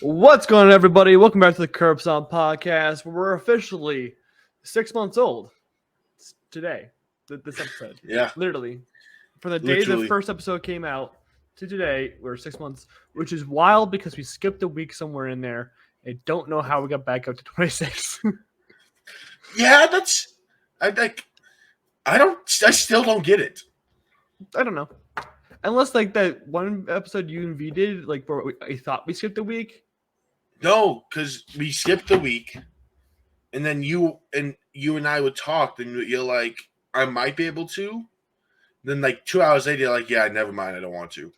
What's going on, everybody? Welcome back to the Curb Stomp podcast, where we're officially 6 months old today. This episode, Yeah, literally, from the day the literally. first episode came out to today, we're 6 months, which is wild because we skipped a week somewhere in there. I don't know how we got back up to 26. Yeah, I still don't get it. I don't know, unless like that one episode you and V did, like where I thought we skipped a week. No, because we skipped the week, and then you and I would talk, and you're like, I might be able to. Then like 2 hours later, you're like, yeah, never mind, I don't want to.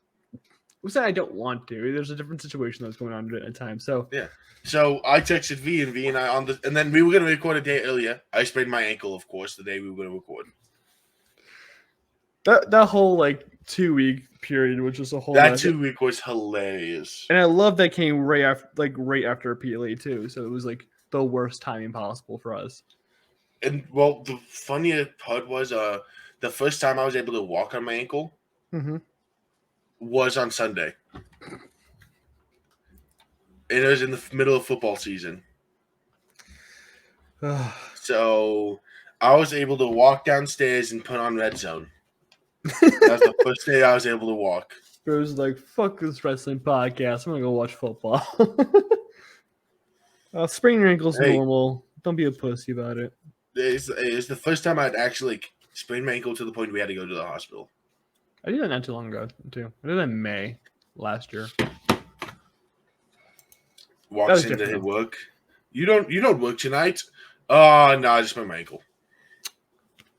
Who said I don't want to? There's a different situation that's going on at a time. So yeah. So I texted V and I and then we were gonna record a day earlier. I sprained my ankle, of course, the day we were gonna record. That whole like 2-week period, which was a whole that 2 week was hilarious, and I love that came right after PLA too. So it was like the worst timing possible for us. And well, the funniest part was the first time I was able to walk on my ankle was on Sunday, and it was in the middle of football season. So I was able to walk downstairs and put on Red Zone. That was the first day I was able to walk. It was like, fuck this wrestling podcast. I'm gonna go watch football. Spraining your ankle's normal. Don't be a pussy about it. It's the first time I'd actually sprained my ankle to the point we had to go to the hospital. I did that not too long ago too. I did that in May last year. Walks into his work. You don't work tonight? Oh no, I just sprained my ankle.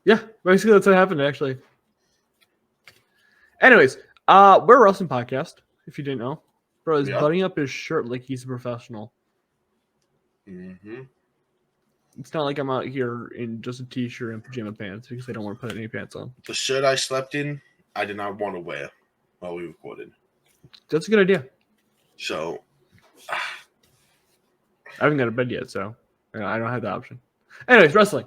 Yeah, basically that's what happened actually. Anyways, we're a wrestling podcast, if you didn't know. Bro is buttoning up his shirt like he's a professional. Mm-hmm. It's not like I'm out here in just a t-shirt and pajama pants because I don't want to put any pants on. The shirt I slept in, I did not want to wear while we recorded. That's a good idea. So, I haven't got to bed yet, so I don't have the option. Anyways, wrestling.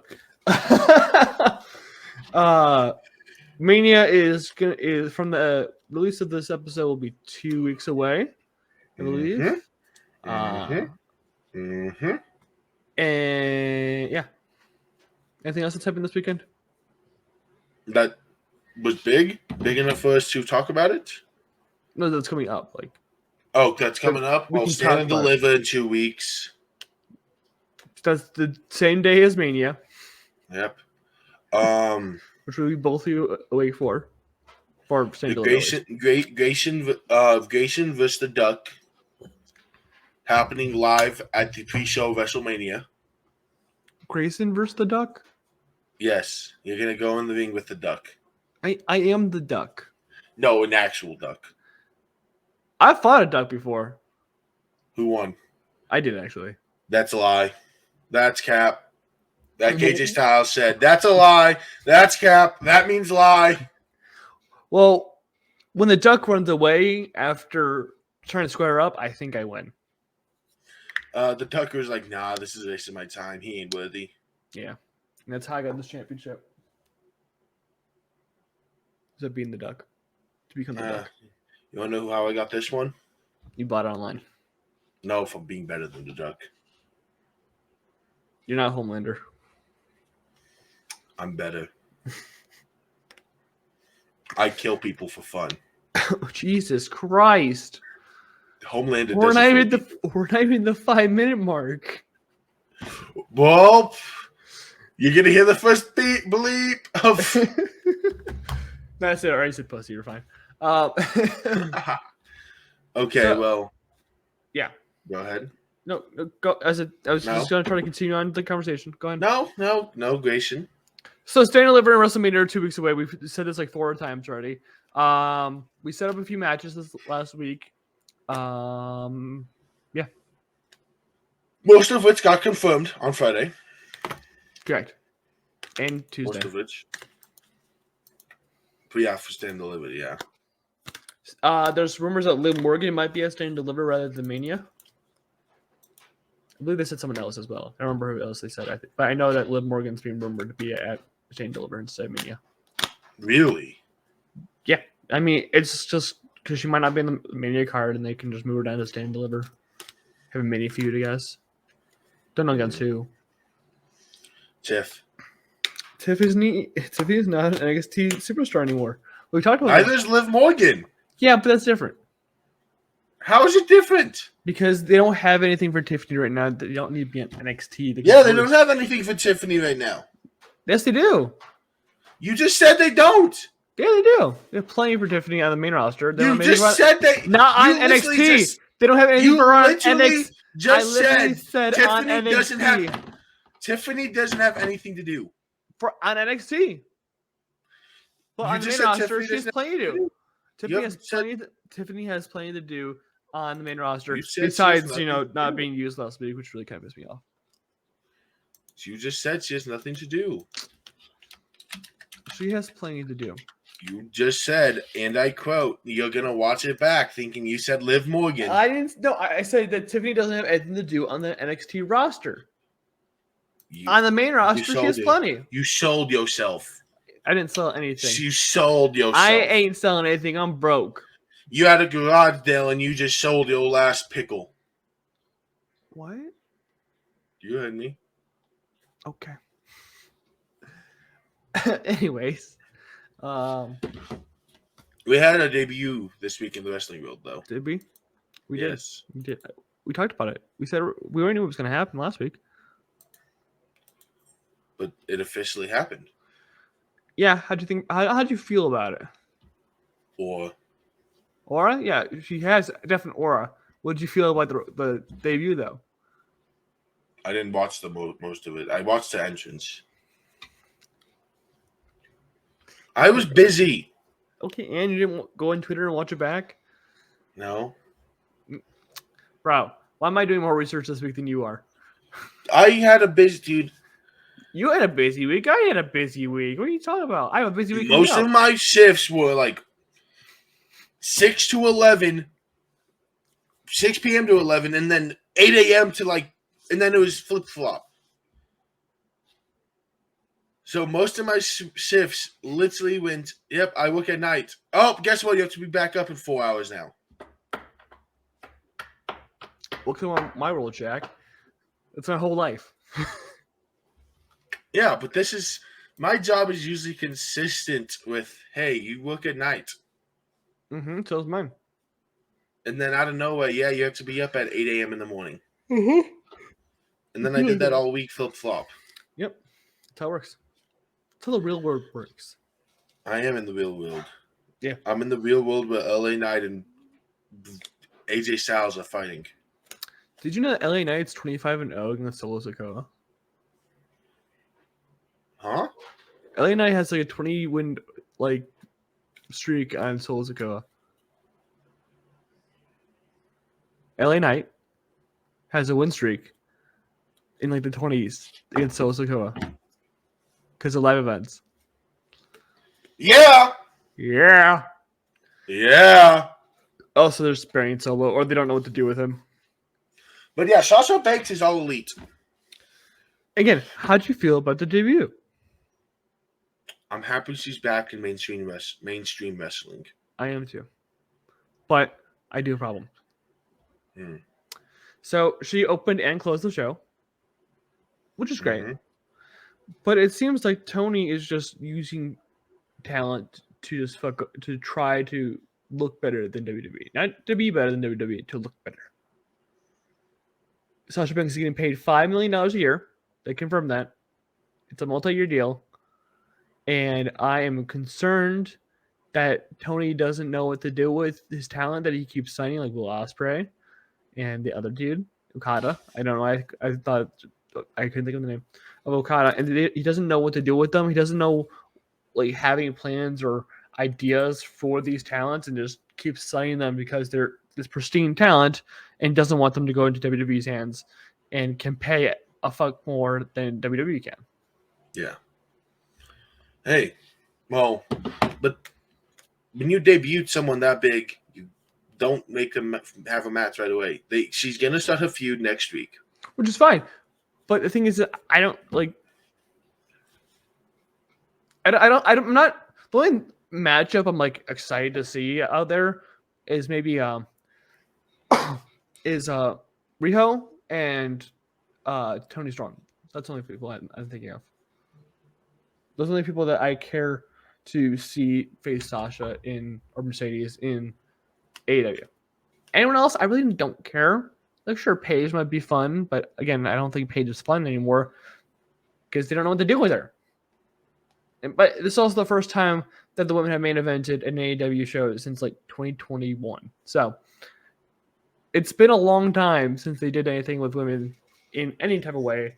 Mania is from the release of this episode will be 2 weeks away, I believe. And yeah. Anything else that's happened this weekend? That was big enough for us to talk about it? No, that's coming up. That's coming up. Well, Stand and Deliver in 2 weeks. That's the same day as Mania. Yep. Which we both awake for. For Stand and Deliver. Grayson vs. the Duck. Happening live at the pre-show Wrestlemania. Grayson versus the Duck? Yes. You're going to go in the ring with the Duck. I am the Duck. No, an actual duck. I've fought a duck before. Who won? I did, actually. That's a lie. That's cap. That KJ Styles said, that's a lie. That's cap. That means lie. Well, when the duck runs away after trying to square up, I think I win. The Tucker was like, nah, this is a waste of my time. He ain't worthy. Yeah. And that's how I got this championship. Is that being the Duck? To become the Duck. You want to know how I got this one? You bought it online. No, from being better than the Duck. You're not Homelander. I'm better. I kill people for fun. Oh, Jesus Christ. Homelander we're not even the 5-minute mark. Well, you're gonna hear the first bleep of. That's it. I already said pussy. You're fine. Okay, so, well, yeah. Go ahead. No, go. I was just gonna try to continue on the conversation. Go ahead. No, Grayson. So, Stand and Deliver and WrestleMania are 2 weeks away. We've said this like 4 times already. We set up a few matches this last week. Yeah. Most of which got confirmed on Friday. Correct. And Tuesday. Most of which. But yeah, for Stand and Deliver, yeah. There's rumors that Liv Morgan might be at Stand and Deliver rather than Mania. I believe they said someone else as well. I don't remember who else they said. But I know that Liv Morgan's being rumored to be at Stand and Deliver instead of Mania. Really? Yeah. I mean, it's just because she might not be in the Mania card and they can just move her down to Stand and Deliver. have a mini feud, I guess. Don't know against who. Tiff. Tiff is not an NXT superstar anymore. We talked about Neither that. is Liv Morgan. Yeah, but that's different. How is it different? Because they don't have anything for Tiffany right now. They don't need to be on NXT. Yeah, they don't have anything for Tiffany right now. Yes, they do. You just said they don't. Yeah, they do. They have plenty for Tiffany on the main roster. They You just said they not on NXT. They don't have anything for her on NXT. Just said Tiffany on NXT. Tiffany doesn't have anything to do on NXT. But on the main roster, she has plenty to do. Tiffany has plenty to do on the main roster. Besides, not being used last week, which really kind of pissed me off. You just said she has nothing to do. She has plenty to do. You just said, and I quote, "You're gonna watch it back, thinking you said Liv Morgan." I didn't. No, I said that Tiffany doesn't have anything to do on the NXT roster. On the main roster, she has plenty. You sold yourself. I didn't sell anything. You sold yourself. I ain't selling anything. I'm broke. You had a garage sale and you just sold your last pickle. What? You heard me. Okay. Anyways, we had a debut this week in the wrestling world, though. Did we? Yes. We did. We talked about it. We said we already knew what was going to happen last week. But it officially happened. Yeah. How'd you think? How'd you feel about it? Aura? Yeah, she has a definite aura. What did you feel about the debut, though? I didn't watch the most of it. I watched the entrance. I was busy. Okay, and you didn't go on Twitter and watch it back? No. Bro, why am I doing more research this week than you are? I had a busy dude. You had a busy week. I had a busy week. What are you talking about? I have a busy week. Most of my shifts were like 6 to 11, 6 p.m. to 11, and then 8 a.m. to and then it was flip-flop. So most of my shifts literally went, yep, I work at night. Oh, guess what? You have to be back up in 4 hours now. Welcome on my role, Jack. It's my whole life. Yeah, but my job is usually consistent with, hey, you work at night. Mm-hmm, so is mine. And then out of nowhere, yeah, you have to be up at 8 a.m. in the morning. Mm-hmm. And then I did that all week, flip-flop. Yep, that's how it works. That's how the real world works. I am in the real world. Yeah. I'm in the real world where LA Knight and AJ Styles are fighting. Did you know that LA Knight's 25-0 against Solo Sikoa? Huh? LA Knight has like a 20-win streak on Solo Sikoa. LA Knight has a win streak in the 20s against Solo Sikoa because of live events. Yeah. Yeah. Yeah. Also, they're sparing Solo, or they don't know what to do with him. But yeah, Sasha Banks is all elite. Again, how'd you feel about the debut? I'm happy she's back in mainstream wrestling. I am too. But I do have a problem. So she opened and closed the show, which is great. Mm-hmm. But it seems like Tony is just using talent to to try to look better than WWE. Not to be better than WWE, to look better. Sasha Banks is getting paid $5 million a year. They confirmed that. It's a multi-year deal. And I am concerned that Tony doesn't know what to do with his talent that he keeps signing, like Will Ospreay and the other dude, Okada. I don't know. I thought I couldn't think of the name of Okada. And he doesn't know what to do with them. He doesn't know having plans or ideas for these talents and just keeps signing them because they're this pristine talent and doesn't want them to go into WWE's hands and can pay a fuck more than WWE can. Yeah. Hey, well, but when you debut someone that big, you don't make them have a match right away. She's gonna start her feud next week, which is fine. But the thing is that I don't like. I'm not the only matchup I'm excited to see out there is maybe is Riho and Tony Storm. That's the only people I'm thinking of. Those are the only people that I care to see face Sasha or Mercedes in AEW. Anyone else, I really don't care. Like, sure, Paige might be fun, but again, I don't think Paige is fun anymore because they don't know what to do with her. But this is also the first time that the women have main evented an AEW show since like 2021. So it's been a long time since they did anything with women in any type of way.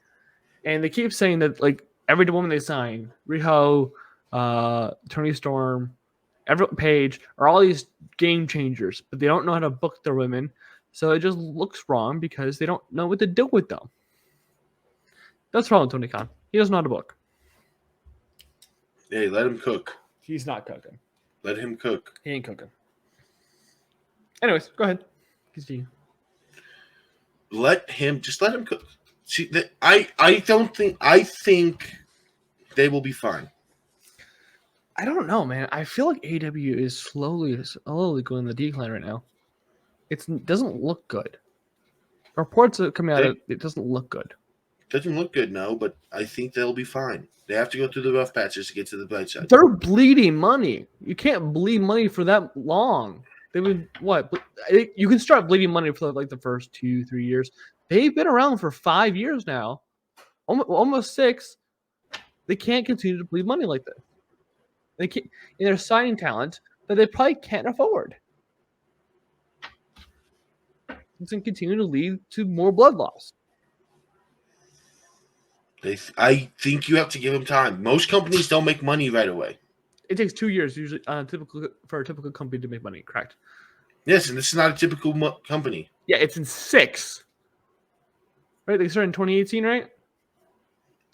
And they keep saying that like every woman they sign, Riho, Tony Storm, Paige, are all these game changers, but they don't know how to book their women. So it just looks wrong because they don't know what to do with them. That's the problem with Tony Khan. He doesn't know how to book. Hey, let him cook. He's not cooking. Let him cook. He ain't cooking. Anyways, go ahead. Continue. Let him cook. See, I think they will be fine. I don't know, man. I feel like AEW is slowly going the decline right now. It doesn't look good. Reports are coming out. It doesn't look good. Doesn't look good, no, but I think they'll be fine. They have to go through the rough patches to get to the bright side. They're bleeding money. You can't bleed money for that long. They've been what? You can start bleeding money for like the first 2-3 years. They've been around for 5 years now, almost 6. They can't continue to bleed money like this. They can't, and they're signing talent that they probably can't afford. It's going to continue to lead to more blood loss. I think you have to give them time. Most companies don't make money right away. It takes 2 years usually for a typical company to make money, correct? Yes, and this is not a typical company. Yeah, it's in 6. Right? They started in 2018, right? It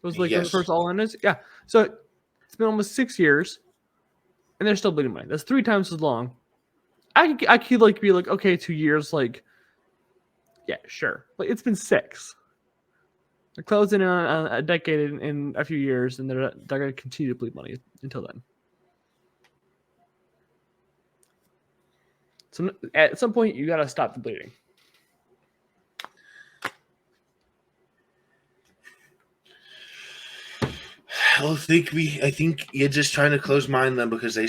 was like the first All In is? Yeah. So it's been almost 6 years, and they're still bleeding money. That's 3 times as long. I could like be like, okay, 2 years, like, yeah, sure. But it's been 6. They're closing in on a decade in a few years, and they're going to continue to bleed money until then. So at some point, you got to stop the bleeding. I think you're just trying to close mind them because they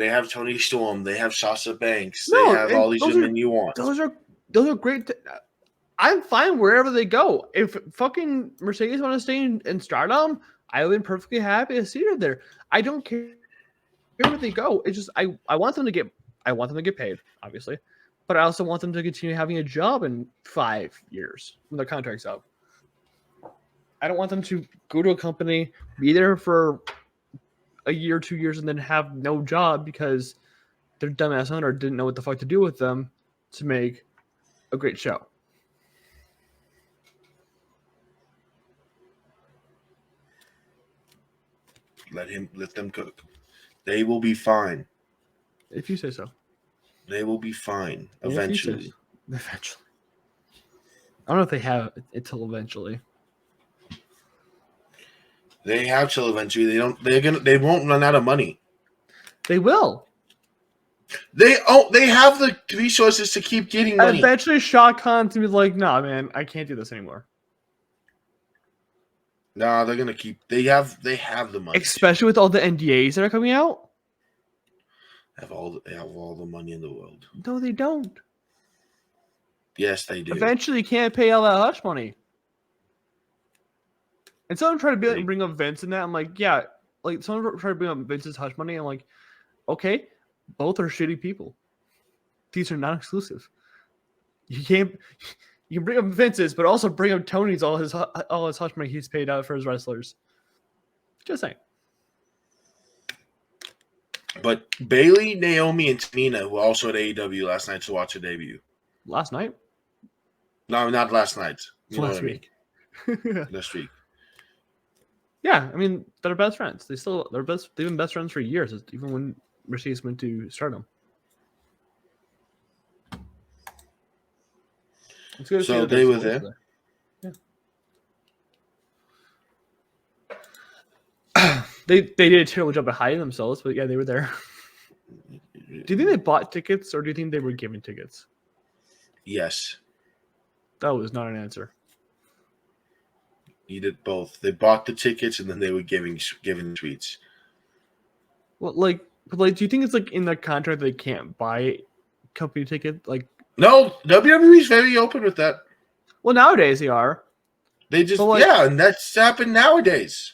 have Tony Storm, they have Sasha Banks, they have all these women you want. Those are great. I'm fine wherever they go. If fucking Mercedes want to stay in Stardom, I would be perfectly happy to see her there. I don't care where they go. It's just I want them to get paid, obviously, but I also want them to continue having a job in 5 years when their contract's up. I don't want them to go to a company, be there for a year, 2 years, and then have no job because their dumbass owner didn't know what the fuck to do with them to make a great show. Let them cook. They will be fine. If you say so. They will be fine eventually. Eventually. I don't know if they have it till eventually. They have till eventually. They won't run out of money. They will. They have the resources to keep getting money. Eventually Shah Khan's gonna be like, nah, man, I can't do this anymore. Nah, they're gonna keep. They have the money, especially with all the NDAs that are coming out. They have all the money in the world. No, they don't. Yes, they do. Eventually, you can't pay all that hush money. And someone tried to bring up Vince in that. I'm like, yeah, like someone tried to bring up Vince's hush money. I'm like, okay, both are shitty people. These are not exclusive. You can bring up Vince's, but also bring up Tony's all his hush money he's paid out for his wrestlers. Just saying. But Bayley, Naomi, and Tamina were also at AEW last night to watch a debut. Last night? No, not last night. Last week. Last week. Yeah, I mean they're best friends. They've been best friends for years, even when Mercedes went to Stardom. So they were there. Yeah. They did a terrible job of hiding themselves, but yeah, they were there. Do you think they bought tickets, or do you think they were given tickets? Yes. That was not an answer. You did both. They bought the tickets and then they were giving sweets. Well, do you think it's like in the contract they can't buy company ticket? Like, No, WWE's very open with that. well, nowadays they are. They just But, like, and that's happened nowadays.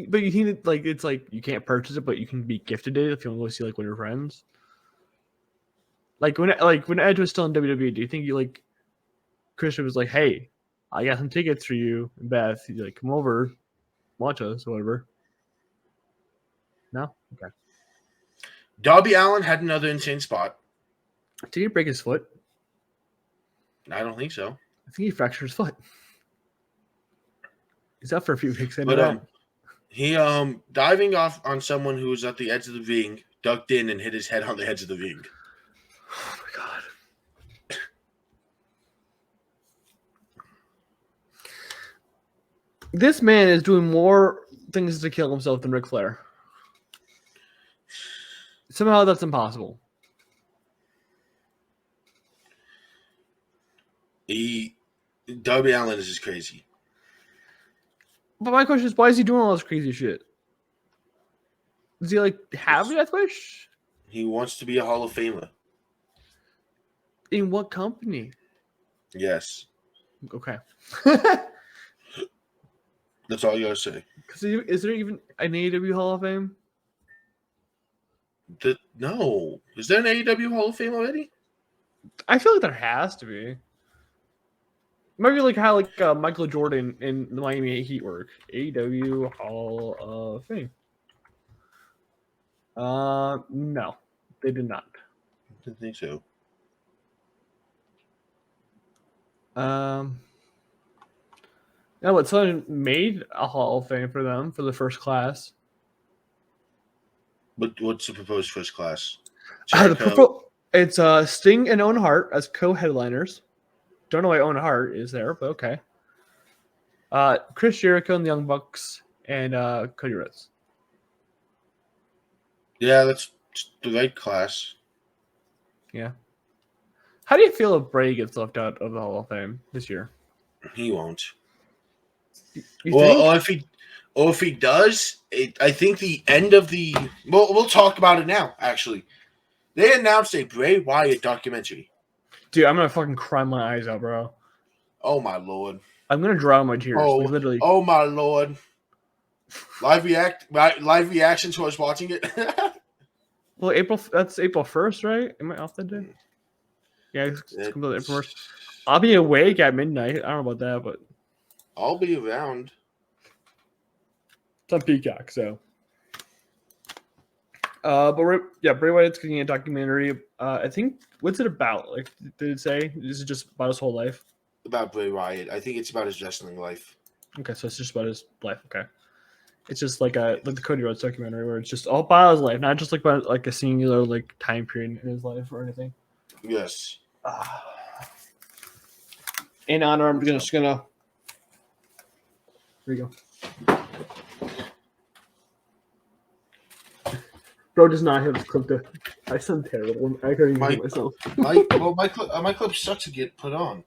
But you think that, like, it's like you can't purchase it, but you can be gifted it if you want to go see like one of your friends. Like when Edge was still in WWE, do you think Christian was like, "Hey, I got some tickets for you and Beth. You come over, watch us, or whatever." No, okay. Darby Allin had another insane spot. Did he break his foot? I don't think so. I think he fractured his foot. He's out for a few weeks. But he diving off on someone who was at the edge of the ring, ducked in and hit his head on the edge of the ring. Oh my god. This man is doing more things to kill himself than Ric Flair. Somehow that's impossible. Darby Allin is just crazy. But my question is, why is he doing all this crazy shit? Does he have a death wish? He wants to be a Hall of Famer. In what company? Yes. Okay. That's all you gotta say. Is there even an AEW Hall of Fame? No. Is there an AEW Hall of Fame already? I feel like there has to be. Maybe like how Michael Jordan in the Miami Heat work. AEW Hall of Fame. No, they did not. I didn't think so. No, but someone made a Hall of Fame for them for the first class. But what's the proposed first class? It's Sting and Owen Hart as co-headliners. Don't know why Owen Hart is there, but okay. Chris Jericho and the Young Bucks and Cody Rhodes. Yeah, that's the right class. Yeah. How do you feel if Bray gets left out of the Hall of Fame this year? He won't. You think? Or if he does, I think the end of the. Well, we'll talk about it now. Actually, they announced a Bray Wyatt documentary. Dude, I'm gonna fucking cry my eyes out, bro. Oh my lord! I'm gonna drown my tears. Literally. Oh my lord! Live reaction to us watching it. Well, that's April 1st, right? Am I off that day? Yeah, it's completely April 1st. I'll be awake at midnight. I don't know about that, but I'll be around. It's on Peacock, so. Bray Wyatt's getting a documentary. I think, what's it about? Did it say? Is it just about his whole life? About Bray Wyatt. I think it's about his wrestling life. Okay, so it's just about his life. Okay. It's just like the Cody Rhodes documentary where it's just all about his life, not just about a singular time period in his life or anything. Yes. In honor, I'm just gonna. Here you go. Bro does not have his clip to. I sound terrible. I can't even hear myself. My clip sucks to get put on.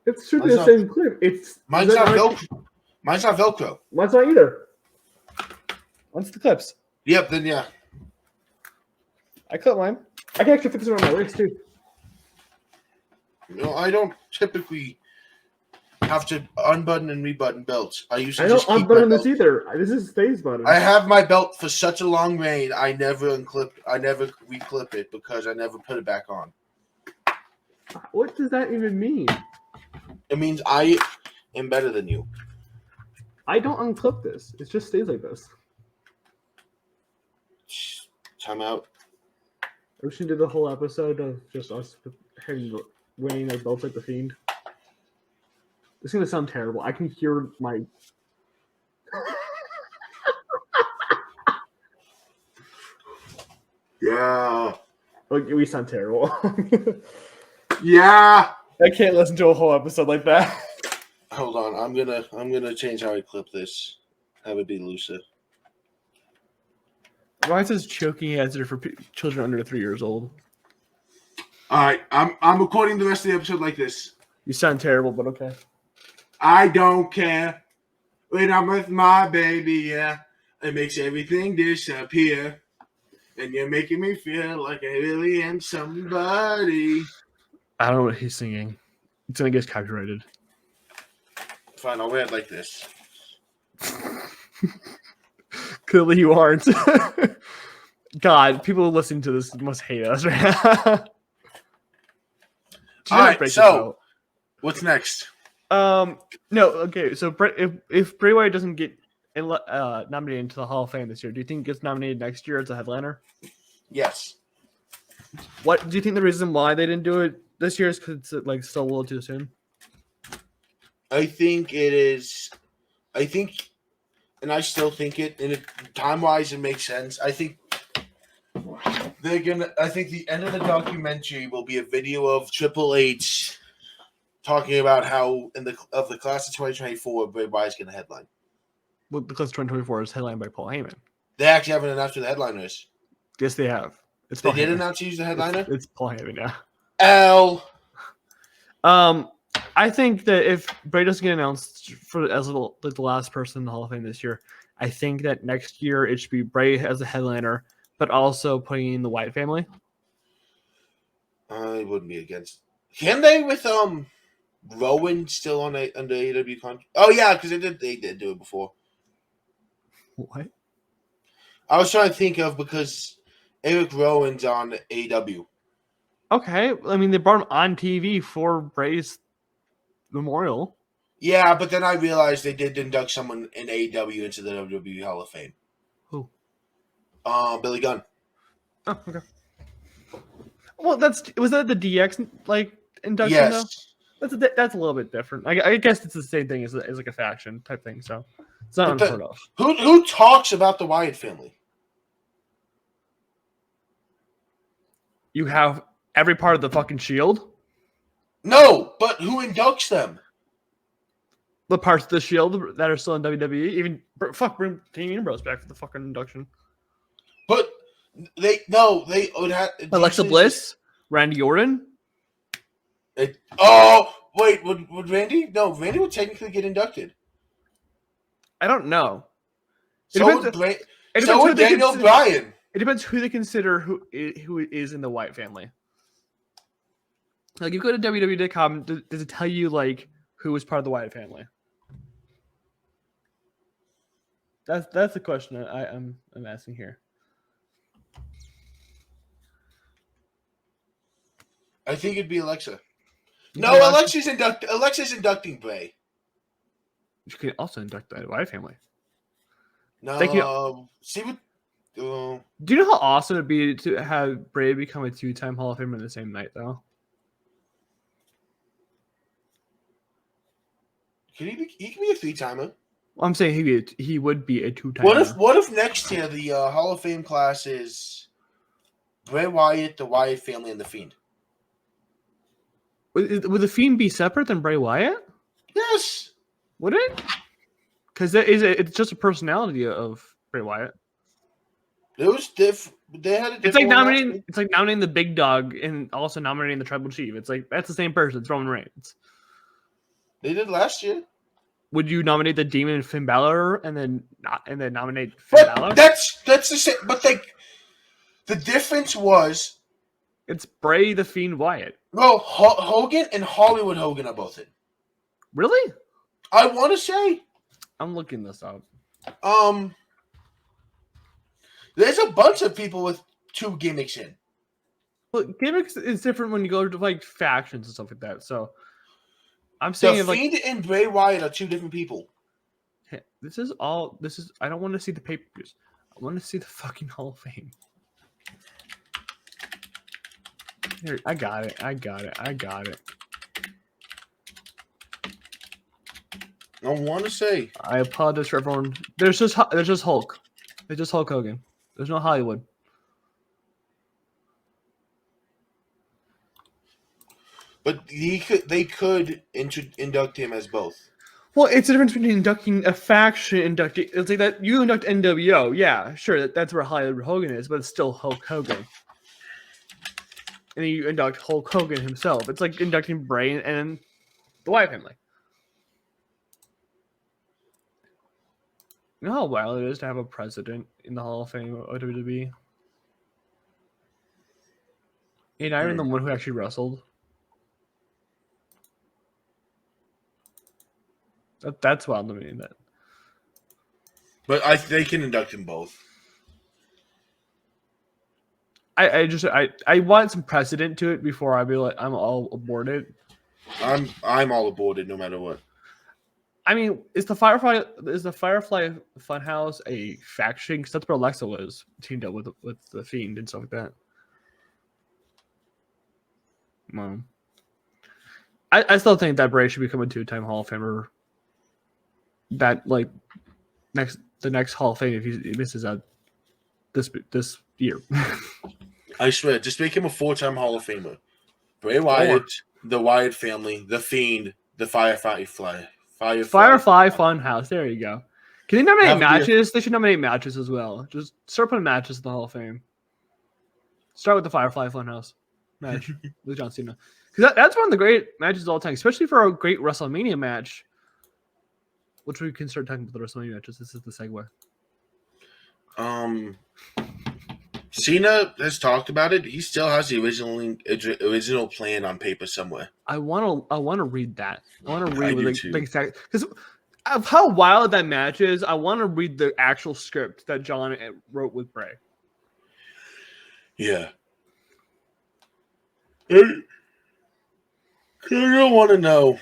It should be the same clip. Mine's not Velcro. Mine's not Velcro. Mine's not either. Mine's the clips. Yep. Then yeah. I clip mine. I can actually fit this around my waist too. No, I don't typically have to unbutton and rebutton belts. I don't unbutton this either. This is Faye's button. I have my belt for such a long reign. I never reclip it because I never put it back on. What does that even mean? It means I am better than you. I don't unclip this. It just stays like this. Time out. We should do the whole episode of just us wearing our belts like the Fiend. This is gonna sound terrible. I can hear my. Yeah. Okay, we sound terrible. Yeah. I can't listen to a whole episode like that. Hold on. I'm gonna change how I clip this. Have it be looser. Why is this choking hazard for children under 3 years old? All right. I'm recording the rest of the episode like this. You sound terrible, but okay. I don't care when I'm with my baby, yeah. It makes everything disappear. And you're making me feel like I really am somebody. I don't know what he's singing. It's gonna get copyrighted. Fine, I'll wear it like this. Clearly you aren't. God, people listening to this must hate us right now. All right, so what's next? No, okay. So if Bray Wyatt doesn't get nominated into the Hall of Fame this year, do you think he gets nominated next year as a headliner? Yes. What do you think the reason why they didn't do it this year is because it's like still a little too soon? I think it is. I think, and I still think it. And time-wise, it makes sense. I think they're gonna. I think the end of the documentary will be a video of Triple H talking about how in the class of 2024, Bray Wyatt's gonna headline. Well, the class of 2024 is headlined by Paul Heyman. They actually haven't announced who the headliner is. Yes, they have. They did announce who's the headliner. It's Paul Heyman, yeah. I think that if Bray doesn't get announced as the last person in the Hall of Fame this year, I think that next year it should be Bray as a headliner, but also putting in the Wyatt family. I wouldn't be against. Can they with Rowan still under AEW contract? Oh yeah, because they did do it before. What? I was trying to think of because Eric Rowan's on AEW. Okay, I mean they brought him on TV for Bray's memorial. Yeah, but then I realized they did induct someone in AEW into the WWE Hall of Fame. Who? Billy Gunn. Oh, okay. Well, was that the DX like induction? Yes. Though? That's a little bit different. I guess it's the same thing as like a faction type thing. So it's not unheard of. Who talks about the Wyatt family? You have every part of the fucking Shield. No, but who inducts them? The parts of the Shield that are still in WWE. Even bring Dean Ambrose back for the fucking induction. But they would have Alexa Bliss, Randy Orton. Wait, would Randy? No, Randy would technically get inducted. I don't know. So would Daniel Bryan. It depends who they consider who is in the Wyatt family. Like, you go to WWE.com, does it tell you like who was part of the Wyatt family? That's the question I'm asking here. I think it'd be Alexa. No, Alexa's inducting Bray. You could also induct the Wyatt family. No, see what? Do you know how awesome it'd be to have Bray become a 2-time Hall of Famer in the same night, though? He can be a 3-timer. Well, I'm saying he would be a 2-timer. What if next year the Hall of Fame class is Bray Wyatt, the Wyatt family, and the Fiend? Would the Fiend be separate than Bray Wyatt? Yes. Would it? Because it's just a personality of Bray Wyatt. It was different. They had a different. It's like nominating the Big Dog and also nominating the Tribal Chief. It's like that's the same person. It's Roman Reigns. They did last year. Would you nominate the Demon Finn Balor and then nominate Finn Balor? That's the same. But the difference was it's Bray the Fiend Wyatt. No, Hogan and Hollywood Hogan are both in. Really? I want to say. I'm looking this up. There's a bunch of people with 2 gimmicks in. Well, gimmicks is different when you go to like factions and stuff like that. So I'm saying the Fiend and Bray Wyatt are 2 different people. I don't want to see the pay-per-views. I want to see the fucking Hall of Fame. Here, I got it. I want to say. I apologize for everyone. There's just Hulk. There's just Hulk Hogan. There's no Hollywood. But they could induct him as both. Well, it's the difference between inducting a faction inducting. It's like that you induct NWO. Yeah, sure, that's where Hollywood Hogan is, but it's still Hulk Hogan. And then you induct Hulk Hogan himself. It's like inducting Bray and The Wyatt family. You know how wild it is to have a president in the Hall of Fame of WWE? And not even the one who actually wrestled. That's wild to me. That. But they can induct them both. I want some precedent to it before I be like I'm all aboard it. I'm all aboard it no matter what. I mean, is the Firefly Funhouse a faction? Because that's where Alexa was teamed up with the Fiend and stuff like that. Well, I still think that Bray should become a 2-time Hall of Famer. That like the next Hall of Fame if he misses out this year. I swear, just make him a 4-time Hall of Famer. Bray Wyatt, the Wyatt family, the Fiend, the Firefly Funhouse. There you go. Can they nominate That would be matches? They should nominate matches as well. Just start putting matches in the Hall of Fame. Start with the Firefly Funhouse match with John Cena. Because that's one of the great matches of all time, especially for a great WrestleMania match. Which we can start talking about the WrestleMania matches. This is the segue. Cena has talked about it. He still has the original plan on paper somewhere. I want to read that. I want to I read do with too. the exact because of how wild that match is. I want to read the actual script that John wrote with Bray. Yeah. I don't want to know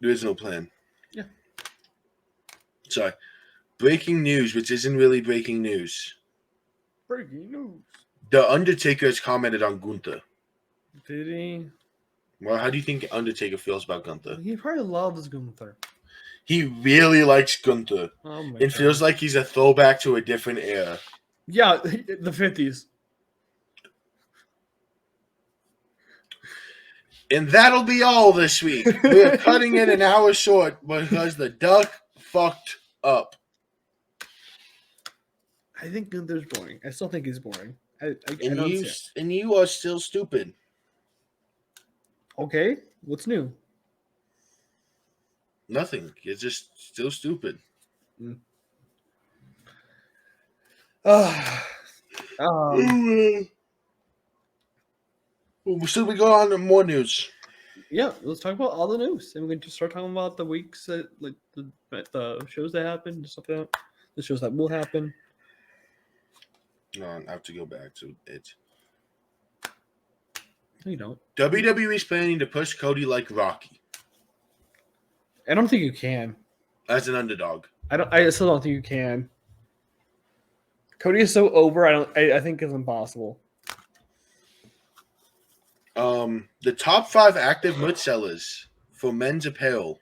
the original plan. Yeah. Sorry. Breaking news, which isn't really breaking news. Breaking news. The Undertaker has commented on Gunther. Did he? Well, how do you think Undertaker feels about Gunther? He probably loves Gunther. He really likes Gunther. Oh my It feels like he's a throwback to a different era. Yeah, the 50s. And that'll be all this week. We're cutting it an hour short because the duck fucked up. I think Gunther's boring. I still think he's boring. I And don't you see it. and you are still stupid. Okay, what's new? Nothing. You're just still stupid. Should we go on to more news? Yeah, let's talk about all the news, and we can just start talking about the weeks that, like the shows that happened, and stuff like that. The shows that will happen. No, I have to go back to it. No, you don't. WWE's planning to push Cody like Rocky I don't think you can. as an underdog. I still don't think you can. Cody is so over. I think it's impossible. The top 5 active merch sellers for men's apparel.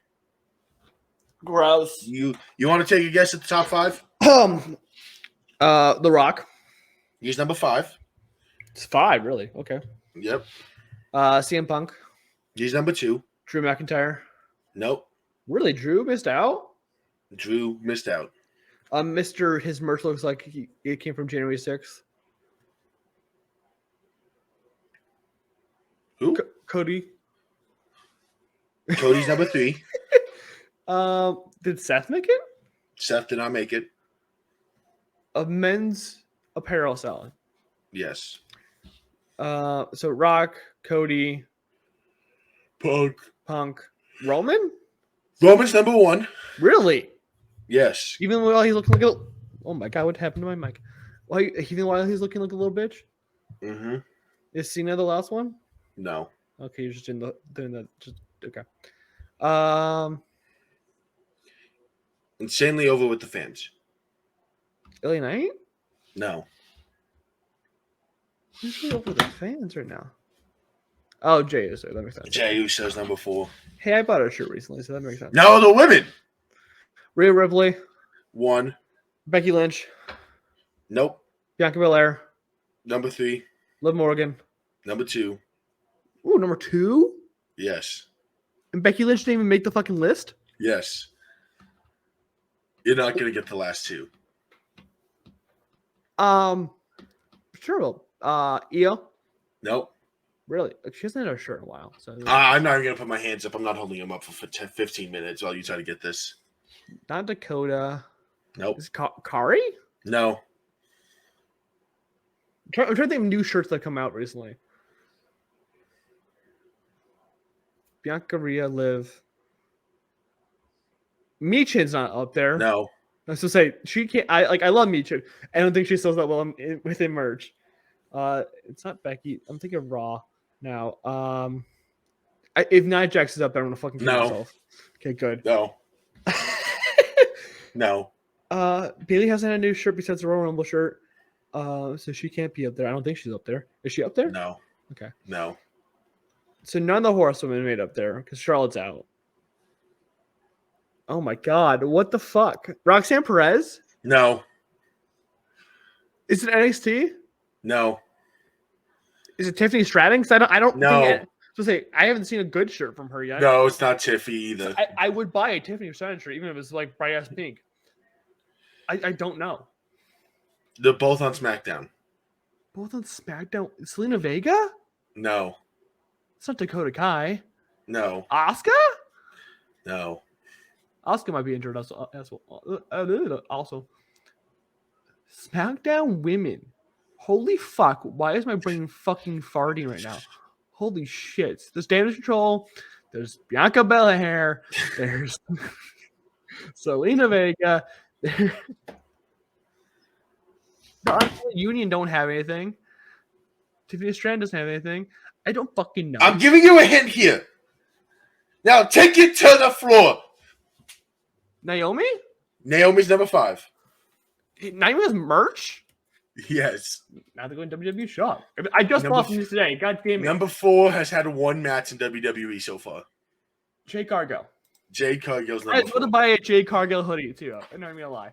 Gross. You want to take a guess at the top 5? The Rock. He's number 5. It's 5, really. Okay. Yep. CM Punk. He's number 2. Drew McIntyre. Nope. Really, Drew missed out. Drew missed out. His merch looks like it came from January 6th. Who? Cody. Cody's number 3. Did Seth make it? Seth did not make it. A men's apparel selling. Yes. So Rock, Cody, Punk, Roman. Roman's number 1. Really? Yes. Even while he's looking like a... Oh my god, what happened to my mic? Even while he's looking like a little bitch? Mm-hmm. Is Cena the last one? No. Okay, you're just doing that. Just okay. Insanely over with the fans. LA Knight? No. Who's really over the fans right now? Oh, Jay is there. That makes sense. Jey Uso's number 4. Hey, I bought a shirt recently, so that makes sense. No, the women. Rhea Ripley, 1. Becky Lynch, Nope. Bianca Belair, Number 3. Liv Morgan. Number 2. Ooh, number 2? Yes. And Becky Lynch didn't even make the fucking list? Yes. You're not going to get the last 2. Sure will. Io, Nope. Really? She hasn't had a shirt in a while. So I'm not even going to put my hands up. I'm not holding them up for 10, 15 minutes while you try to get this. not Dakota. Nope. Is Kari? No. I'm trying to think of new shirts that come out recently. Bianca Rhea, Liv. Michin's not up there. No. I was to say she can't. I love Michin. I don't think she sells that well within merch. It's not Becky. I'm thinking of Raw now. If Nia Jax is up there, I'm gonna fucking kill myself. Okay, good. No. No. Bailey hasn't had a new shirt besides the Royal Rumble shirt. So she can't be up there. I don't think she's up there. Is she up there? No. Okay. No. So none of the horsewomen made up there because Charlotte's out. Oh my god, what the fuck? Roxanne Perez? No. Is it NXT? No. Is it Tiffany Stratton? Because I don't No. think I haven't seen a good shirt from her yet. No, it's not Tiffy either. I would buy a Tiffany Stratton shirt even if it's like bright ass pink. I don't know. They're both on SmackDown. Both on SmackDown. Selena Vega? No. It's not Dakota Kai. No. Asuka? No. Asuka might be injured also. Also. SmackDown women. Holy fuck. Why is my brain fucking farting right now? Holy shit. There's Damage Control. There's Bianca Belair. There's Selena Vega. The Union don't have anything. Tiffany Stratton doesn't have anything. I don't fucking know. I'm giving you a hint here. Now take it to the floor. Naomi? Naomi's number 5. Naomi has merch? Yes. Now they're going WWE shop. I just bought from you today. God damn it. Number 4 has had 1 match in WWE so far. Jay Cargill. Jade Cargill's I number was 4. going to buy a Jay Cargill hoodie too. I'm not even gonna lie.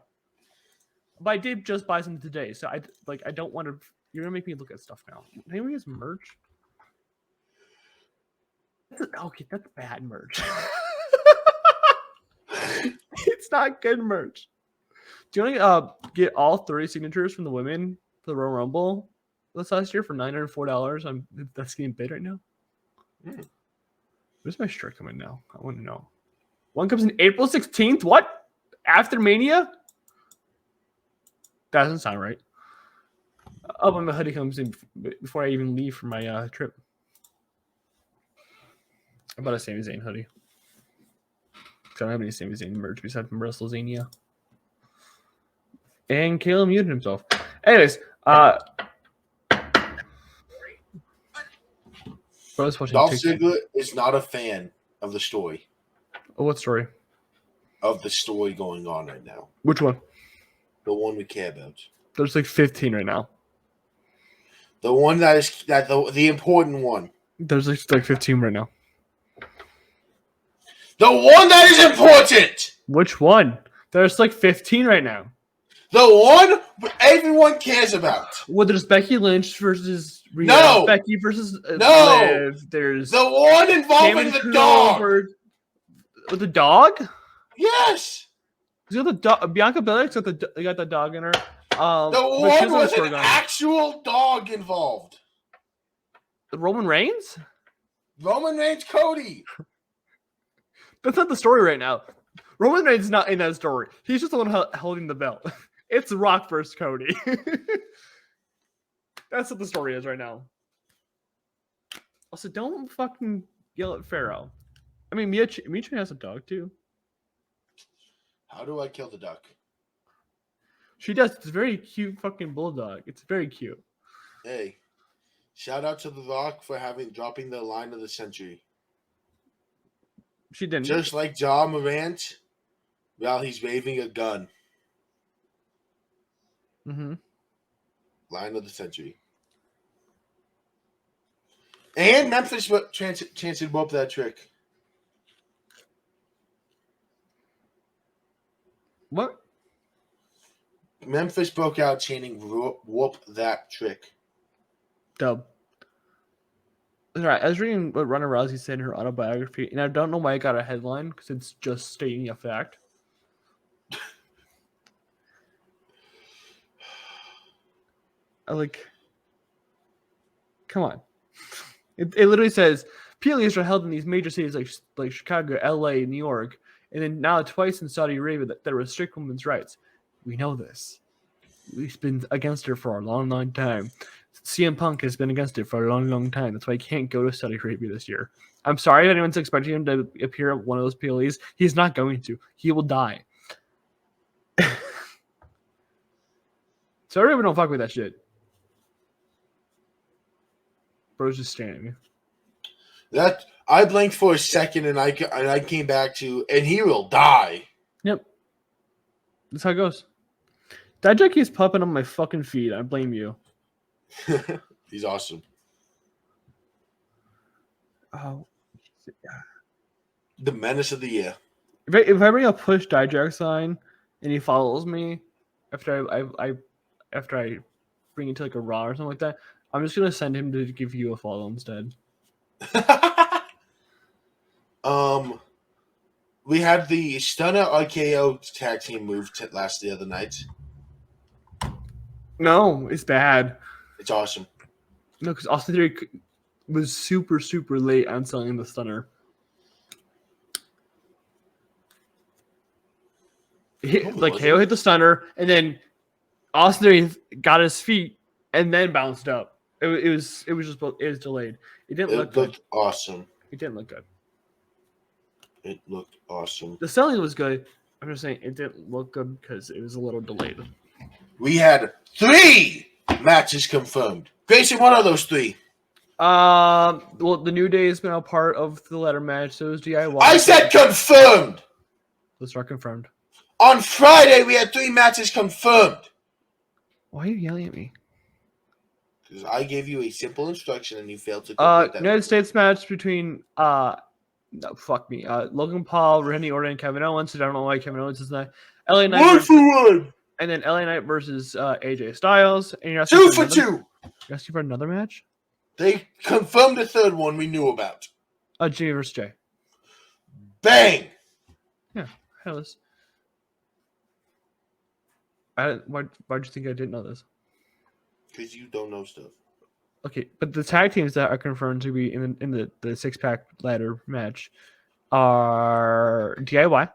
But I did just buy some today, so I don't want to. You're gonna make me look at stuff now. Naomi has merch. Okay, that's bad merch. It's not good merch. Do you want to get all 30 signatures from the women for the Royal Rumble this last year for $904? That's getting bid right now. Where's my shirt coming now? I want to know. One comes in April 16th. What? After Mania? That doesn't sound right. Oh, but my hoodie comes in before I even leave for my trip. I bought a Sami Zayn hoodie. I don't have any Sami Zayn merch besides from WrestleMania. And Kaleb muted himself. Anyways, Dolph Ziggler is not a fan of the story. Oh, what story? Of the story going on right now. Which one? The one we care about. There's like 15 right now. The one the important one. There's like 15 right now. The one that is important. Which one? There's like 15 right now. The one everyone cares about. Well, there's Becky Lynch versus Rhea. No. Becky versus No. Liv. There's the one involving the dog. With the dog? Yes. He's got the dog. Bianca Belair's got the dog in her. The one with an actual dog involved. The Roman Reigns? Roman Reigns, Cody. That's not the story right now. Roman Reigns is not in that story. He's just the one holding the belt. It's Rock versus Cody. That's what the story is right now. Also, don't fucking yell at Pharaoh. I mean, Michin has a dog too. How do I kill the duck? She does. It's a very cute fucking bulldog. It's very cute. Hey, shout out to The Rock for dropping the line of the century. She didn't. Just like Ja Morant, while he's waving a gun. Mm-hmm. Line of the century. And Memphis chance to whoop that trick. What? Memphis broke out chanting whoop that trick. Dub. All right, I was reading what Ronda Rousey said in her autobiography, and I don't know why I got a headline because it's just stating a fact. Come on. It literally says PLEs are held in these major cities like Chicago, LA, New York, and then now twice in Saudi Arabia that restrict women's rights. We know this. We've been against it for a long, long time. CM Punk has been against it for a long, long time. That's why he can't go to Saudi Arabia this year. I'm sorry if anyone's expecting him to appear at one of those PLEs. He's not going to. He will die. Saudi Arabia don't fuck with that shit. Bro's just standing. That I blinked for a second and I came back to, and he will die. Yep. That's how it goes. Dijak keeps popping on my fucking feed. I blame you. He's awesome. Oh. The menace of the year. If I bring a push Dijak sign and he follows me after I bring it to like a Raw or something like that, I'm just gonna send him to give you a follow instead. We had the Stunner RKO tag team move the other night. No, it's bad. It's awesome. No, because Austin Theory was super, super late on selling the Stunner. KO hit the Stunner, and then Austin Theory got his feet and then bounced up. It was delayed. It looked awesome. It didn't look good. It looked awesome. The selling was good. I'm just saying it didn't look good because it was a little delayed. We had 3 matches confirmed. Grayson, what are those 3? Well, the New Day has been a part of the ladder match, so is DIY. I said confirmed! Those are confirmed. On Friday, we had 3 matches confirmed. Why are you yelling at me? Because I gave you a simple instruction and you failed to complete that. United States match between Logan Paul, Randy Orton, and Kevin Owens. So I don't know why Kevin Owens is not. LA Knight 1 for 1. And then LA Knight versus AJ Styles. And you're 2 for 2. You're asking for another match? They confirmed the 3rd one we knew about. Jimmy versus Jay. Bang! Yeah, hellas. Why'd you think I didn't know this? Because you don't know stuff. Okay, but the tag teams that are confirmed to be in the 6-pack ladder match are DIY,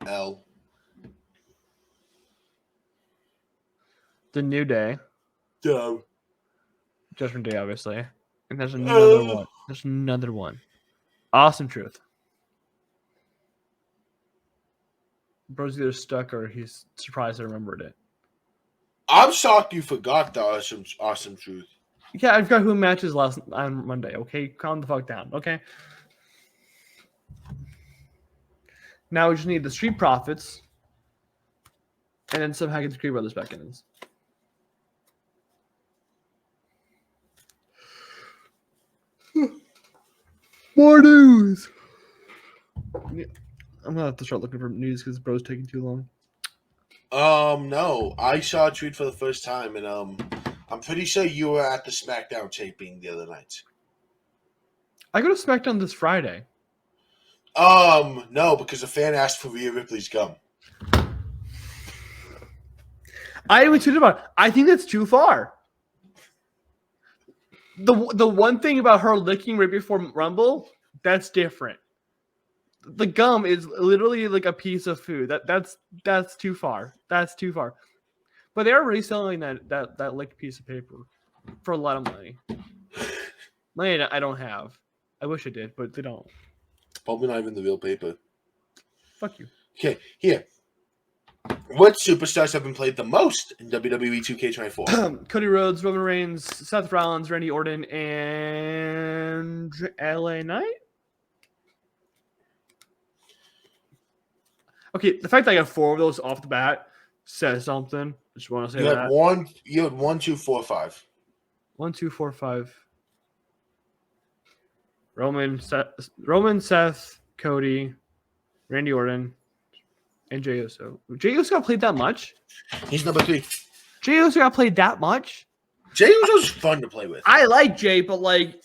L, The New Day, Dumb, Judgment Day, obviously, and there's another one. There's another one. Awesome Truth. Bro's either stuck or he's surprised I remembered it. I'm shocked you forgot the awesome truth. Yeah, I forgot who matches on Monday. Okay, calm the fuck down. Okay. Now we just need the Street Profits, and then somehow get the Creed Brothers back in. More news. Yeah, I'm gonna have to start looking for news because bro's taking too long. No, I saw a tweet for the first time, and I'm pretty sure you were at the SmackDown taping the other night. I go to SmackDown this Friday. No, because a fan asked for Rhea Ripley's gum. I even tweeted about it. I think that's too far. The one thing about her licking right before Rumble, that's different. The gum is literally like a piece of food. That's too far. That's too far. But they are already selling that licked piece of paper for a lot of money. Money I don't have. I wish I did, but they don't. Probably not even the real paper. Fuck you. Okay, here. What superstars have been played the most in WWE 2K24? Cody Rhodes, Roman Reigns, Seth Rollins, Randy Orton, and LA Knight? Okay, the fact that I got 4 of those off the bat says something. Just want to say that. You had 1, 2, 4, 5. 1, 2, 4, 5. Roman, Seth, Cody, Randy Orton, and Jey Uso. Jey Uso got played that much? He's number 3. Jey Uso got played that much? Jey Uso's fun to play with. I like Jey, but like,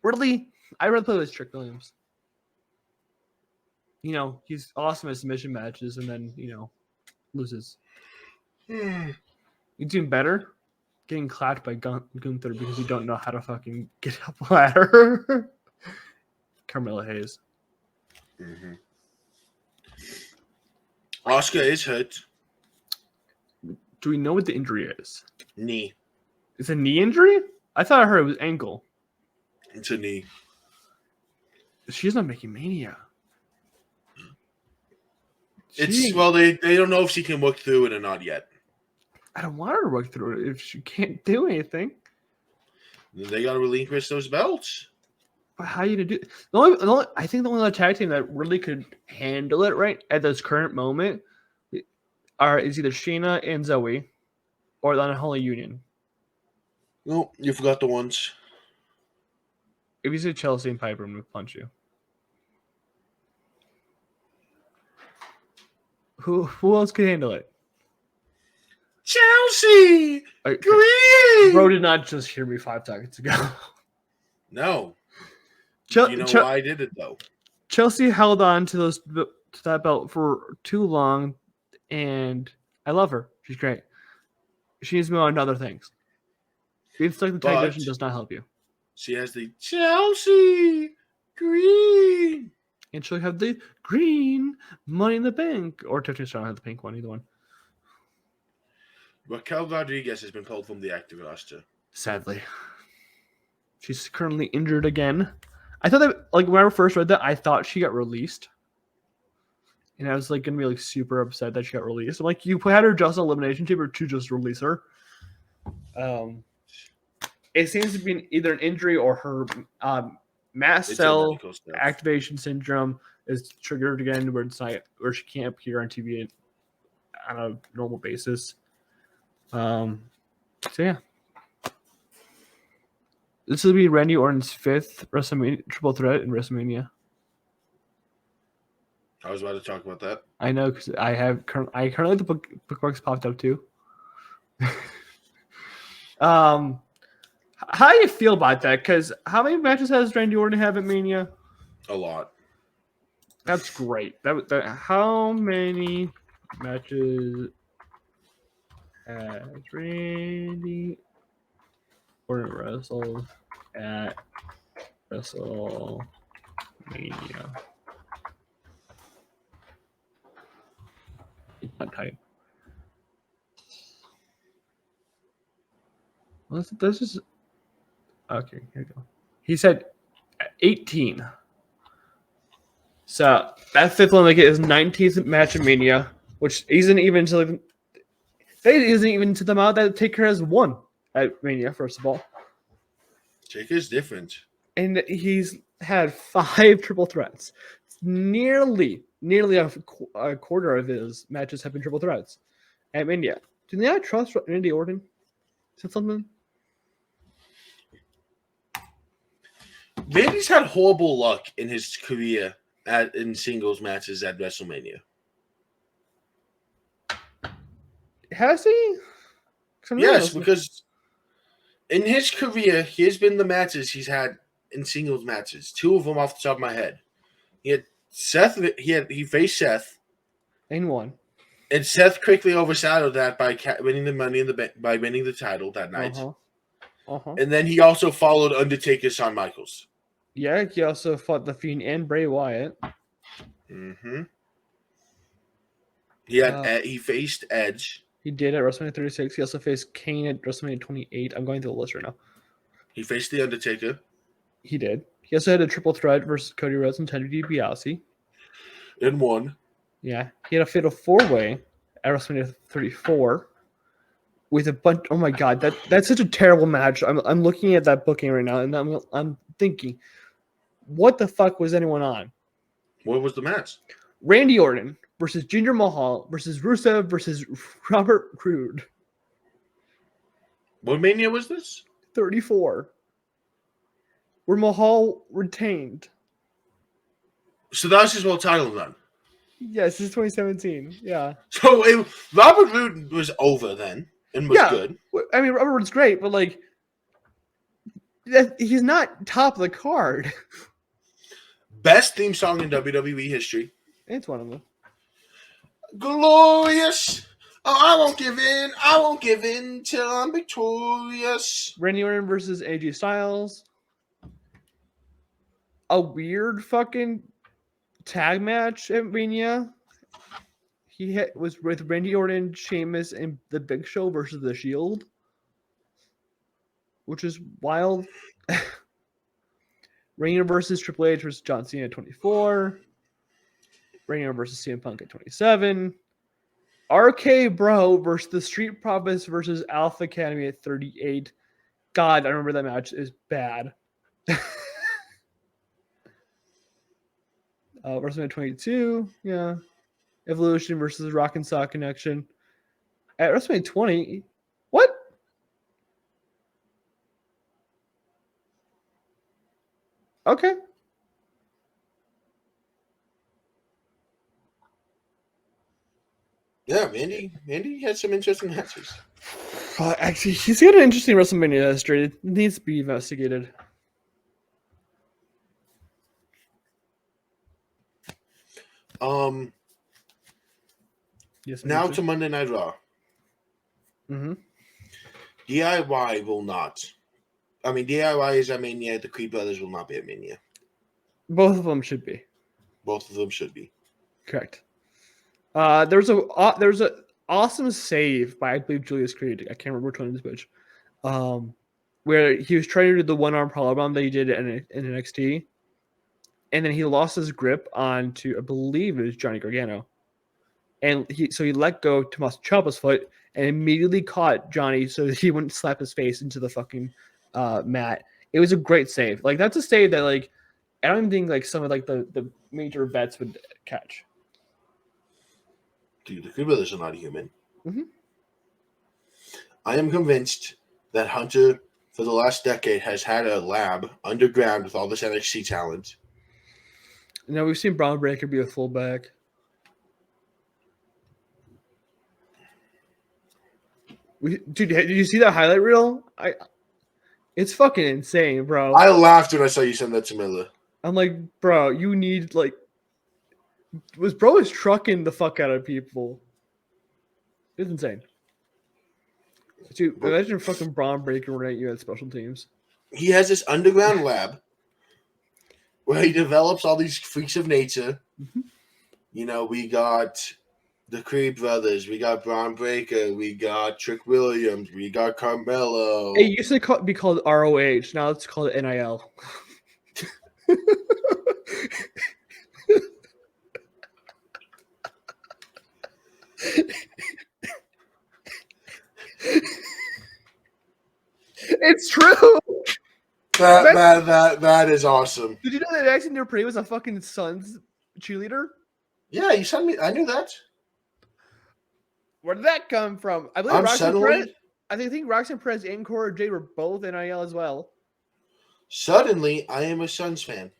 really, I'd rather play with Trick Williams. You know, he's awesome at submission matches and then, loses. He's doing better. getting clapped by Gunther because you don't know how to fucking get up a ladder. Carmella Hayes. Mm-hmm. Asuka is hurt. Do we know what the injury is? Knee. It's a knee injury? I thought I heard it was ankle. It's a knee. She's not making Mania. Well, they don't know if she can work through it or not yet. I don't want her to work through it if she can't do anything. They got to relinquish those belts. But how are you gonna do? I think the only tag team that really could handle it right at this current moment is either Shayna and Zoe, or the Unholy Union. No, you forgot the ones. If you say Chelsea and Piper, I'm gonna punch you. Who else could handle it? Chelsea! Green! Bro did not just hear me 5 seconds ago. No. You know why I did it, though? Chelsea held on to that belt for too long, and I love her. She's great. She needs to move on to other things. Being stuck in the tag division does not help you. She has the Chelsea Green. And she'll have the green Money in the Bank. Or Tiffany Stone have the pink one, either one. Raquel Rodriguez has been pulled from the active roster. Sadly. She's currently injured again. I thought that, like, when I first read that, I thought she got released. And I was, like, going to be, like, super upset that she got released. I'm like, you had her just an elimination chamber to just release her. It seems to be either an injury or her mast cell activation syndrome is triggered again, where she can't appear on TV on a normal basis. So yeah, this will be Randy Orton's 5th WrestleMania triple threat in WrestleMania. I was about to talk about that. I know, because I currently the bookmarks popped up too. How do you feel about that? Because how many matches has Randy Orton have at Mania? A lot. That's great. How many matches has Randy Orton wrestled at WrestleMania? It's not tight. Let's just. Okay, here we go. He said 18. So that 5th one, like, his 19th match of Mania, which isn't even to the amount that Taker has won at Mania. First of all, Taker's different, and he's had 5 triple threats. Nearly a quarter of his matches have been triple threats at Mania. Do they not trust Randy Orton? Is that something? Randy's had horrible luck in his career in singles matches at WrestleMania. Has he? Yes, because in his career, here's been the matches he's had in singles matches. 2 of them off the top of my head. He had Seth. He faced Seth and won. And Seth quickly overshadowed that by winning the Money in the Bank, by winning the title that night. And then he also followed Undertaker, Shawn Michaels. Yeah, he also fought The Fiend and Bray Wyatt. Mm-hmm. He faced Edge. He did at WrestleMania 36. He also faced Kane at WrestleMania 28. I'm going through the list right now. He faced The Undertaker. He did. He also had a triple threat versus Cody Rhodes and Ted DiBiase. And won. Yeah. He had a fatal 4-way at WrestleMania 34 with a bunch. Oh my God, that's such a terrible match. I'm looking at that booking right now, and I'm thinking, what the fuck was anyone on? What was the match? Randy Orton versus Jinder Mahal versus Rusev versus Robert Roode. What Mania was this? 34. Where Mahal retained. So that was his world title then? Yes, it's 2017. Yeah. So Robert Roode was over then and was good. I mean, Robert Roode's great, but like, he's not top of the card. Best theme song in WWE history. It's one of them. Glorious, Oh, I won't give in. I won't give in till I'm victorious. Randy Orton versus AJ Styles. A weird fucking tag match at Mania. Was with Randy Orton, Sheamus, and the Big Show versus the Shield, which is wild. Reigns versus Triple H versus John Cena at 24. Reigns versus CM Punk at 27. RK Bro versus the Street Profits versus Alpha Academy at 38. God, I remember that match is bad. WrestleMania 22, yeah. Evolution versus Rock and Sock Connection. At WrestleMania 20, what? Okay. Yeah, Mandy had some interesting matches. Actually, he's got an interesting WrestleMania history. It needs to be investigated. Yes. Now to Monday Night Raw. Mm-hmm. DIY will not. I mean, DIY is at Mania. The Creed Brothers will not be at Mania. Both of them should be. Both of them should be. Correct. There's a awesome save by, I believe, Julius Creed. I can't remember which one it is, which. Where he was trying to do the one-arm powerbomb that he did in NXT. And then he lost his grip onto, I believe it was Johnny Gargano. And he let go Tommaso Ciampa's foot and immediately caught Johnny so that he wouldn't slap his face into the fucking mat. It was a great save. Like, that's a save that, like, I don't even think, like, some of, like, the major vets would catch. Dude, the Creed Brothers are not human. Mm-hmm. I am convinced that Hunter, for the last decade, has had a lab underground with all this NXT talent. Now, we've seen Braun Breaker be a fullback. Dude, did you see that highlight reel? It's fucking insane, bro. I laughed when I saw you send that to Miller. I'm like, bro, you need, like, bro is trucking the fuck out of people. It's insane. Dude, imagine fucking Braun Breaker running at you at special teams. He has this underground lab where he develops all these freaks of nature. Mm-hmm. You know, we got the Creed Brothers, we got Braun Breaker, we got Trick Williams, we got Carmelo. It used to be called ROH. Now it's called NIL. It's true. That is awesome. Did you know that Jackson Dupree was a fucking Suns cheerleader? Yeah, you sent me. I knew that. Where did that come from? I believe I think Roxanne Perez and Cora Jade were both NIL as well. Suddenly, I am a Suns fan.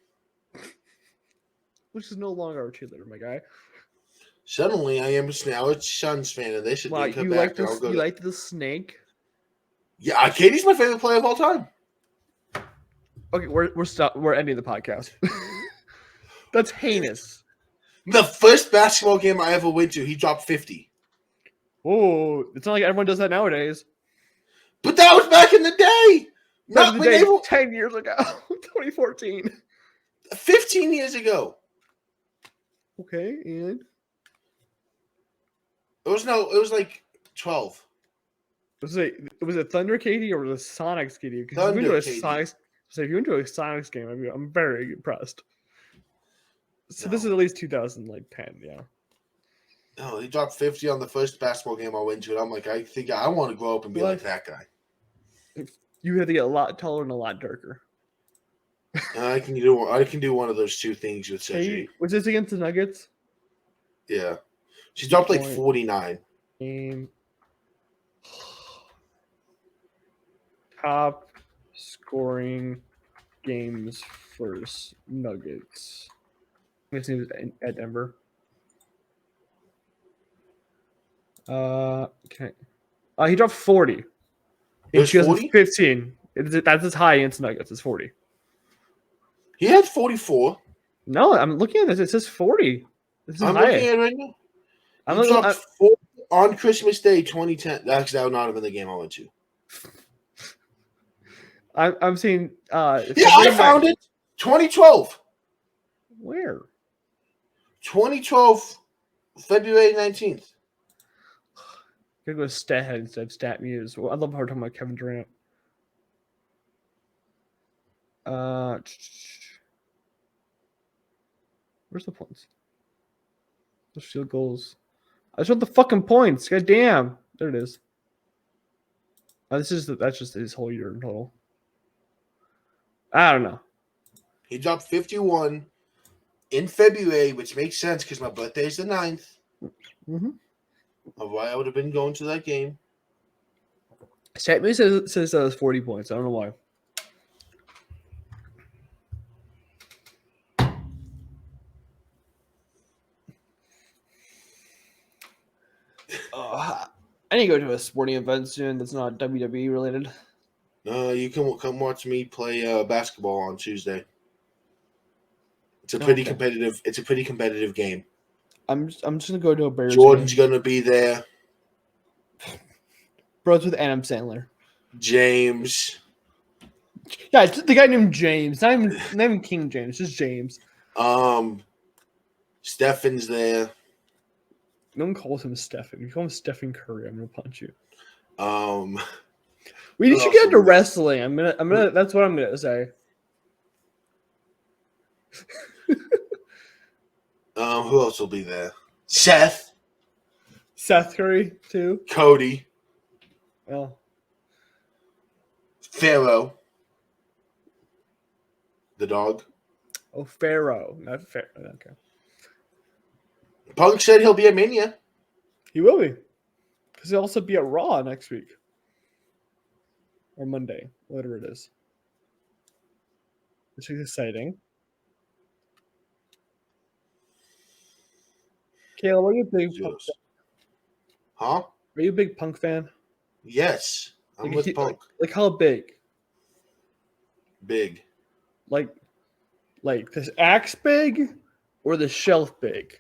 Which is no longer a cheerleader, my guy. Suddenly, I am now a Suns fan, and they should Wow, come you back. like the snake? Yeah, Katie's my favorite player of all time. Okay, we're ending the podcast. That's heinous. The first basketball game I ever went to, he dropped 50. Oh, it's not like everyone does that nowadays. But that was back in the day. Not when they were 10 years ago, 2014. 15 years ago. Okay, and it was like 12. Was it Thunder Katie or was it Sonics Katie? Because if you went to a Sonics game, I'm very impressed. So this is at least 2010, yeah. No, he dropped 50 on the first basketball game I went to, and I'm like, I think I want to grow up and be like that guy. You have to get a lot taller and a lot darker. I can do one of those two things with Cedric. Was this against the Nuggets? Yeah. She dropped like 49. Game. Top scoring games first Nuggets. This is at Denver. Okay. He dropped 40. In 2015. That's his high against Nuggets. It's 40. He had 44. No, I'm looking at this. It says 40. This is I'm high. looking at it right now. on Christmas Day 2010. Actually, that would not have been the game I went to. I'm seeing. Yeah, I found it. 2012. Where? 2012, February 19th. Gotta go to StatHead instead of StatMuse. Well, I love how we're talking about Kevin Durant. Where's the points? Those field goals. I just want the fucking points. God damn. There it is. That's just his whole year in total. I don't know. He dropped 51 in February, which makes sense because my birthday is the 9th. Mm-hmm. Of why I would have been going to that game. StatMuse says that was 40 points. I don't know why. I need to go to a sporting event soon that's not WWE related. You can come watch me play basketball on Tuesday. It's a pretty competitive. It's a pretty competitive game. I'm just gonna go to a Bears Jordan's game. gonna be there. Bro, it's with Adam Sandler. James. Yeah, it's the guy named James. Not even King James, just James. Stefan's there. No one calls him Stephen. You call him Stephen Curry, I'm gonna punch you. We should get into wrestling. I'm gonna. That's what I'm gonna say. Who else will be there? Seth Curry too. Cody. Oh. Pharaoh. The dog. Oh, Pharaoh, not Pharaoh. Okay. Punk said he'll be at Mania. He will be, because he'll also be at Raw next week or Monday, whatever it is. Which is exciting. Caleb, are you a big Punk fan? Huh? Are you a big Punk fan? Yes, I'm with Punk. Like how big? Big. Like this axe big or the shelf big?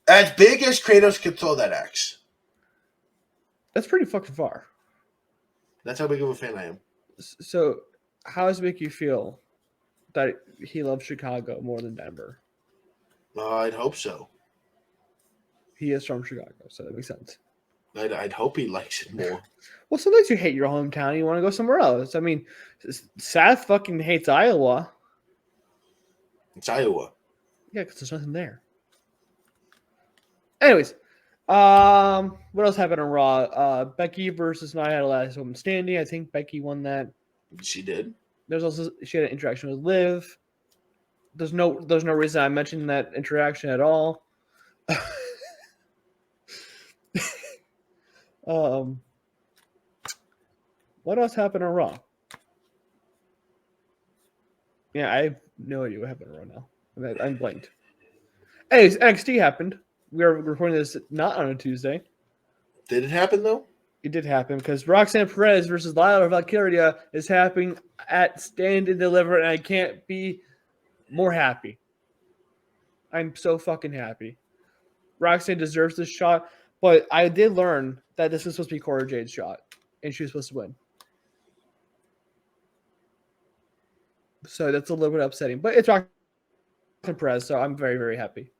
As big as Kratos could throw that axe. That's pretty fucking far. That's how big of a fan I am. So, how does it make you feel that he loves Chicago more than Denver? I'd hope so. He is from Chicago, so that makes sense. I'd hope he likes it more. Well, sometimes you hate your hometown, you want to go somewhere else. I mean, Seth fucking hates Iowa. It's Iowa. Yeah, because there's nothing there. Anyways, what else happened on Raw? Becky versus Nia had a last woman standing. I think Becky won that. She did. She had an interaction with Liv. There's no reason I mentioned that interaction at all. What else happened on Raw? Yeah, I have no idea what happened on Raw now. I'm blanked. Anyways, NXT happened. We are recording this not on a Tuesday. Did it happen though? It did happen because Roxanne Perez versus Lila Valkyria is happening at Stand and Deliver, and I can't be more happy. I'm so fucking happy. Roxanne deserves this shot, but I did learn that this was supposed to be Cora Jade's shot, and she was supposed to win. So that's a little bit upsetting, but it's Roxanne Perez, so I'm very, very happy.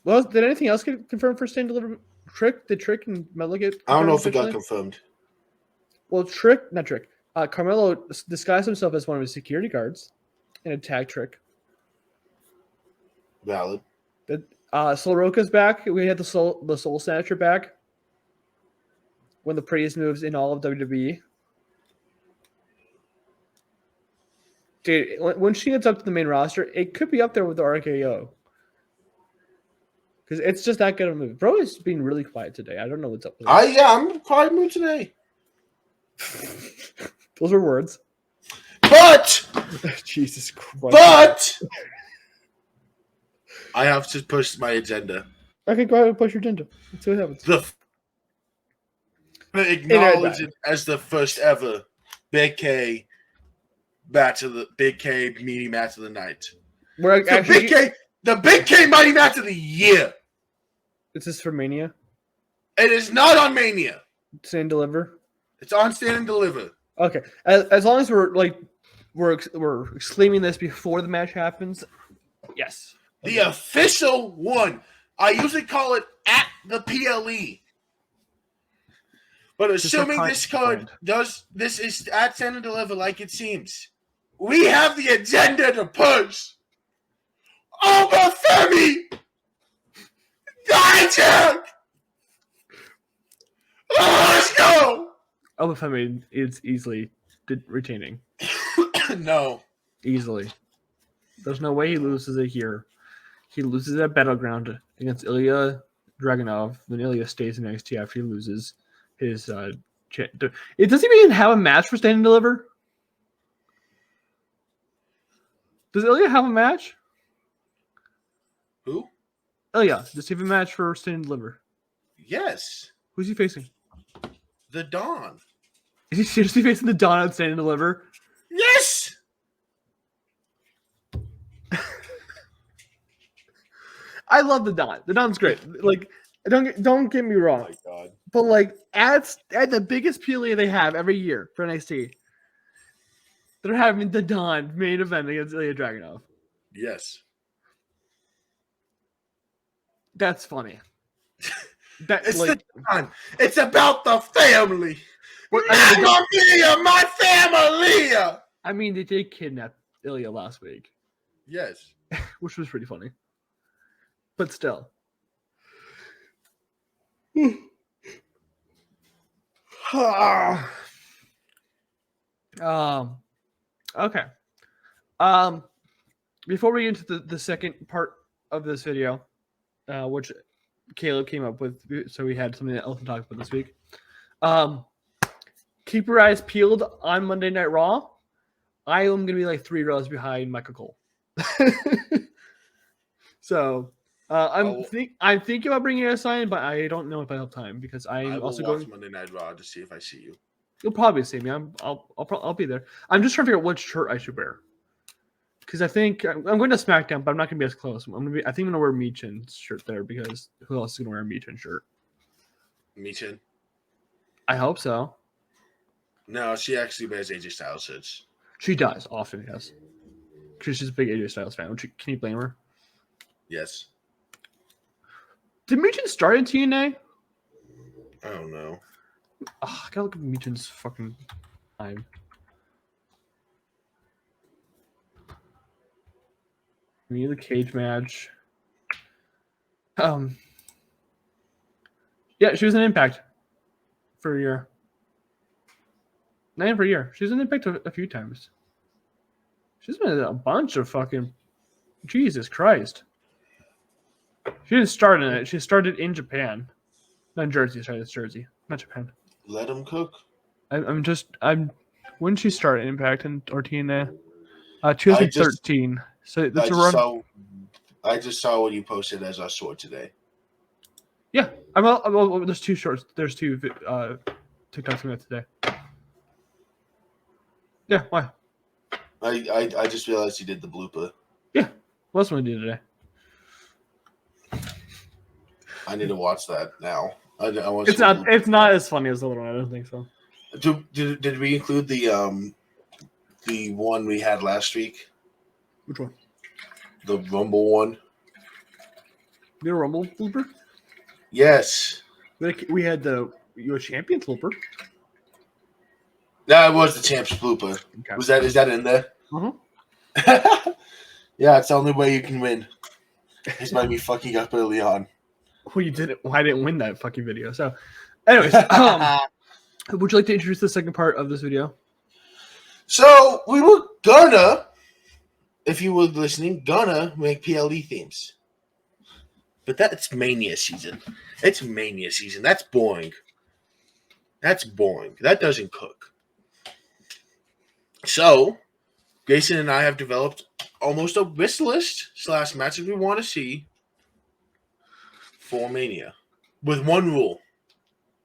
Well, did anything else get confirmed for Stand and Deliver? Trick and Melo get? I don't know if it got confirmed. Well, not Trick. Carmelo disguised himself as one of his security guards and attacked Trick. Valid. Soroka's back. We had the Soul Snatcher back. One of the prettiest moves in all of WWE. Dude, when she gets up to the main roster, it could be up there with the RKO. Because it's just that good of a move. Bro is being really quiet today. I don't know what's up with him. I'm in a quiet mood today. Those are words. But Jesus Christ. But I have to push my agenda. Okay, go ahead and push your agenda. Let's see what happens. Acknowledge it as the first ever Becky match of the Big K meaty match of the night. We're actually, The Big K mighty match of the year. is this for Mania? It is not on Mania. Stand and Deliver? It's on Stand and Deliver. Okay. As long as we're exclaiming this before the match happens, yes. The official one. I usually call it at the PLE. But assuming this card this is at Stand and Deliver like it seems, we have the agenda to push. Obafemi! Dijak! Let's go! Obafemi is easily retaining. No. Easily. There's no way he loses it here. He loses at Battleground against Ilya Dragunov. Then Ilya stays in NXT after he loses his it doesn't even have a match for Stand and Deliver. Does Ilya have a match? Who? Ilya. Does he have a match for Stand and Deliver? Yes. Who's he facing? The Dawn. Is he seriously facing the Dawn at Stand and Deliver? Yes. I love the Dawn. The Dawn's great. Like, don't get me wrong. Oh my God. But like at the biggest PLE they have every year for NXT, they're having the Dawn main event against Ilya Dragunov. Yes. That's funny. It's like, the Dawn. It's about the family. My family. I mean, they did kidnap Ilya last week. Yes. Which was pretty funny. But still. Okay. Before we get into the second part of this video, which Kaleb came up with, so we had something else to talk about this week. Keep your eyes peeled on Monday Night Raw. I am going to be like 3 rows behind Michael Cole. So I'm thinking about bringing a sign, but I don't know if I have time because I'm also going Monday Night Raw to see if I see you. You'll probably see me. I'll be there. I'm just trying to figure out what shirt I should wear because I think I'm going to SmackDown, but I'm not going to be as close. I think I'm going to wear Michin's shirt there because who else is going to wear a Michin shirt? Michin. I hope so. No, she actually wears AJ Styles shirts. She does often, yes. Because she's a big AJ Styles fan. Can you blame her? Yes. Did Michin start in TNA? I don't know. Oh, I gotta look at Michin's fucking time. We need the cage match. Yeah, she was in Impact for a year. Not even for a year. She was in Impact a few times. She's been in a bunch of fucking. Jesus Christ. She didn't start in it. She started in Japan. Not in Jersey. Sorry, it's Jersey. Not Japan. Let him cook. I'm when did she start Impact or TNA? 2013. So that's a run. I just saw what you posted as I saw today. Yeah. There's 2 shorts. There's 2 TikToks from it today. Yeah, why? I just realized you did the blooper. Yeah. What else am I do today? I need to watch that now. It's not as funny as the other one. I don't think so. Did we include the one we had last week? Which one? The Rumble one. The Rumble blooper? Yes. We had the US Champions blooper. No, it was the Champs blooper. Okay. Is that in there? Uh-huh. Yeah, it's the only way you can win. It's by me fucking up early on. Well, you didn't. Well, I didn't win that fucking video. So, anyways, would you like to introduce the second part of this video? So we were gonna, if you were listening, make PLE themes, but that's Mania season. It's Mania season. That's boring. That doesn't cook. So, Grayson and I have developed almost a wish list / matches we want to see for Mania, with one rule.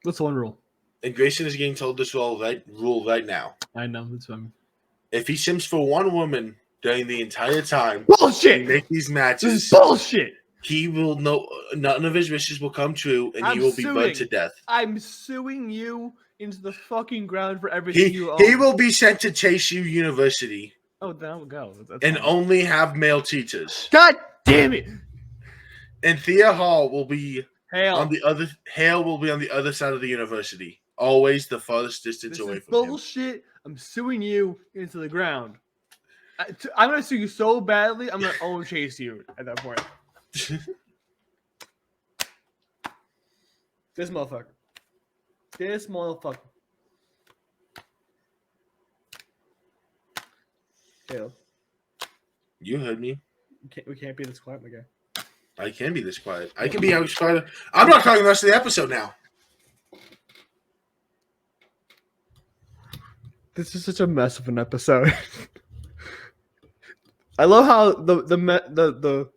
What's the one rule? And Grayson is getting told this rule right now. I know. That's fun. if he simps for one woman during the entire time, Bullshit. make these This matches, is bullshit. he will know none of his wishes will come true, and he will be burned to death. I'm suing you into the fucking ground for everything you own. He will be sent to Chase U University. Oh, then I'll go. That's and fine. only have male teachers. God damn it! And Thea Hall will be Hale. on the other. Hale will be on the other side of the university, always the farthest distance This away is from him. bullshit. I'm suing you into the ground. I'm gonna sue you so badly. I'm gonna own Chase you at that point. This motherfucker. This motherfucker. Caleb. You heard me. We can't be this quiet, my guy. I can be this quiet. I can be as quiet. I'm not talking the rest of the episode now. This is such a mess of an episode. I love how the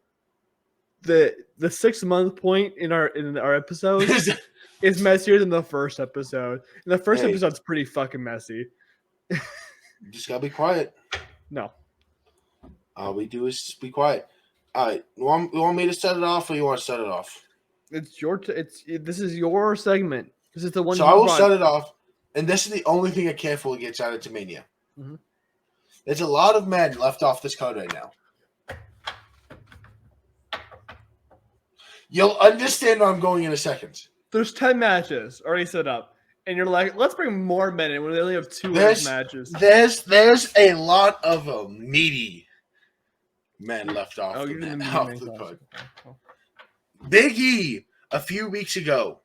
6 month point in our episode is messier than the first episode. And the first episode's pretty fucking messy. You just gotta be quiet. No. All we do is just be quiet. All right, you want me to set it off, or you want to set it off? It's your. This is your segment. This is the one. So I will set it off, and this is the only thing I care for against added to Mania. Mm-hmm. There's a lot of men left off this card right now. You'll understand where I'm going in a second. There's 10 matches already set up, and you're like, let's bring more men in when they only have 2 matches. There's a lot of meaty men left off, off the card. Oh. Big E, a few weeks ago,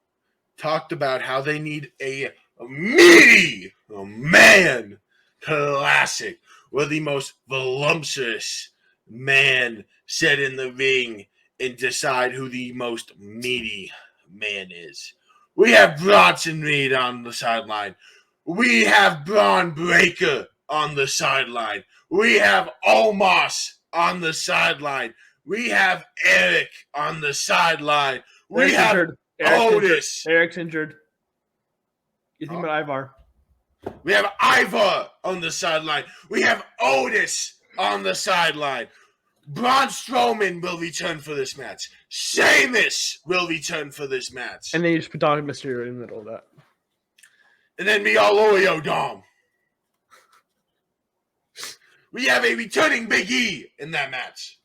talked about how they need a meaty man classic where the most voluptuous man sit in the ring and decide who the most meaty man is. We have Bronson Reed on the sideline. We have Braun Breaker on the sideline. We have Omos on the sideline. We have Eric on the sideline. We have Otis. Eric's injured. You think about Ivar. We have Ivar on the sideline. We have Otis on the sideline. Braun Strowman will return for this match. Sheamus will return for this match. And then you just put Dominic Mysterio in the middle of that. And then Mioloyo Dom. We have a returning Big E in that match.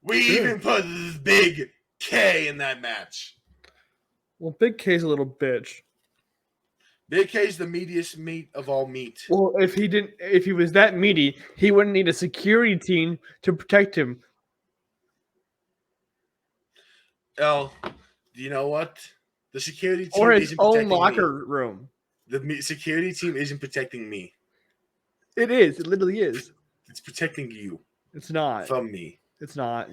We even put Big K in that match. Well, Big K's a little bitch. Big K's the meatiest meat of all meat. Well, if he was that meaty, he wouldn't need a security team to protect him. Oh, do you know what? The security team or his isn't own protecting locker room. The security team isn't protecting me. It is. It literally is. It's protecting you. It's not. From me. It's not.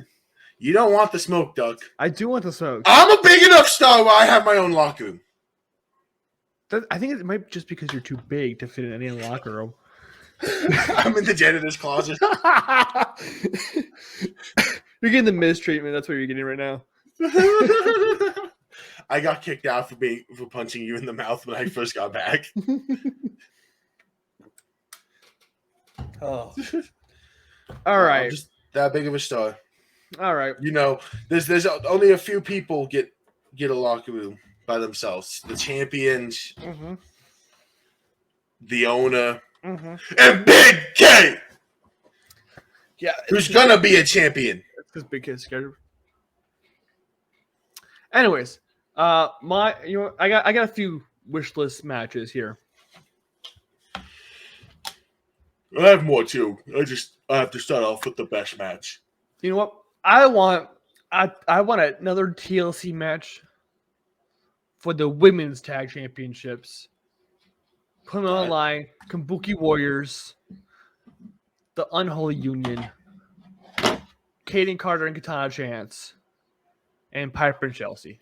You don't want the smoke, Duck. I do want the smoke. I'm a big enough star where I have my own locker room. I think it might just because you're too big to fit in any locker room. I'm in the janitor's closet. You're getting the mistreatment. That's what you're getting right now. I got kicked out for punching you in the mouth when I first got back. Oh. All right. I'm just that big of a star. All right. You know, there's only a few people get a locker room by themselves. The champions, the owner, and Big K. Yeah, who's gonna be a champion? It's because Big K's scared. Anyways, I got a few wish list matches here. I have more too. I have to start off with the best match. You know what? I want another TLC match for the women's tag championships. Put them on the line. Kabuki Warriors, the Unholy Union, Kaden Carter and Katana Chance, and Piper and Chelsea.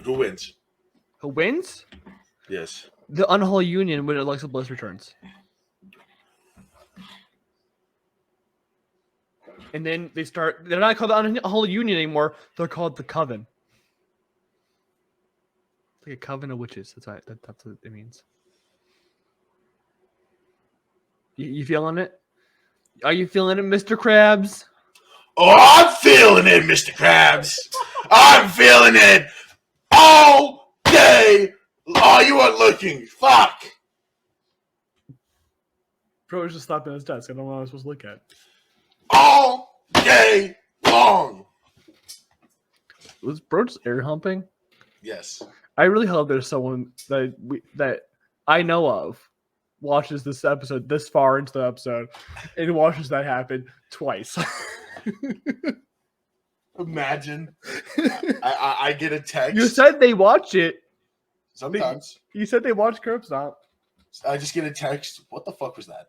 Who wins? Who wins? Yes. The Unholy Union when Alexa Bliss returns. And then they're not called the Unholy Union anymore. They're called the Coven. Like a coven of witches. That's what it means. You feeling it? Are you feeling it, Mr. Krabs? Oh, I'm feeling it, Mr. Krabs. I'm feeling it all day. Oh, you weren't looking. Fuck. Bro was just stopping at his desk. I don't know what I was supposed to look at. All day long. Was bro just air humping? Yes. I really hope there's someone that I know of watches this episode this far into the episode and watches that happen twice. Imagine. I get a text. You said they watch it. Sometimes. You said they watch Curb Stomp. I just get a text. What the fuck was that?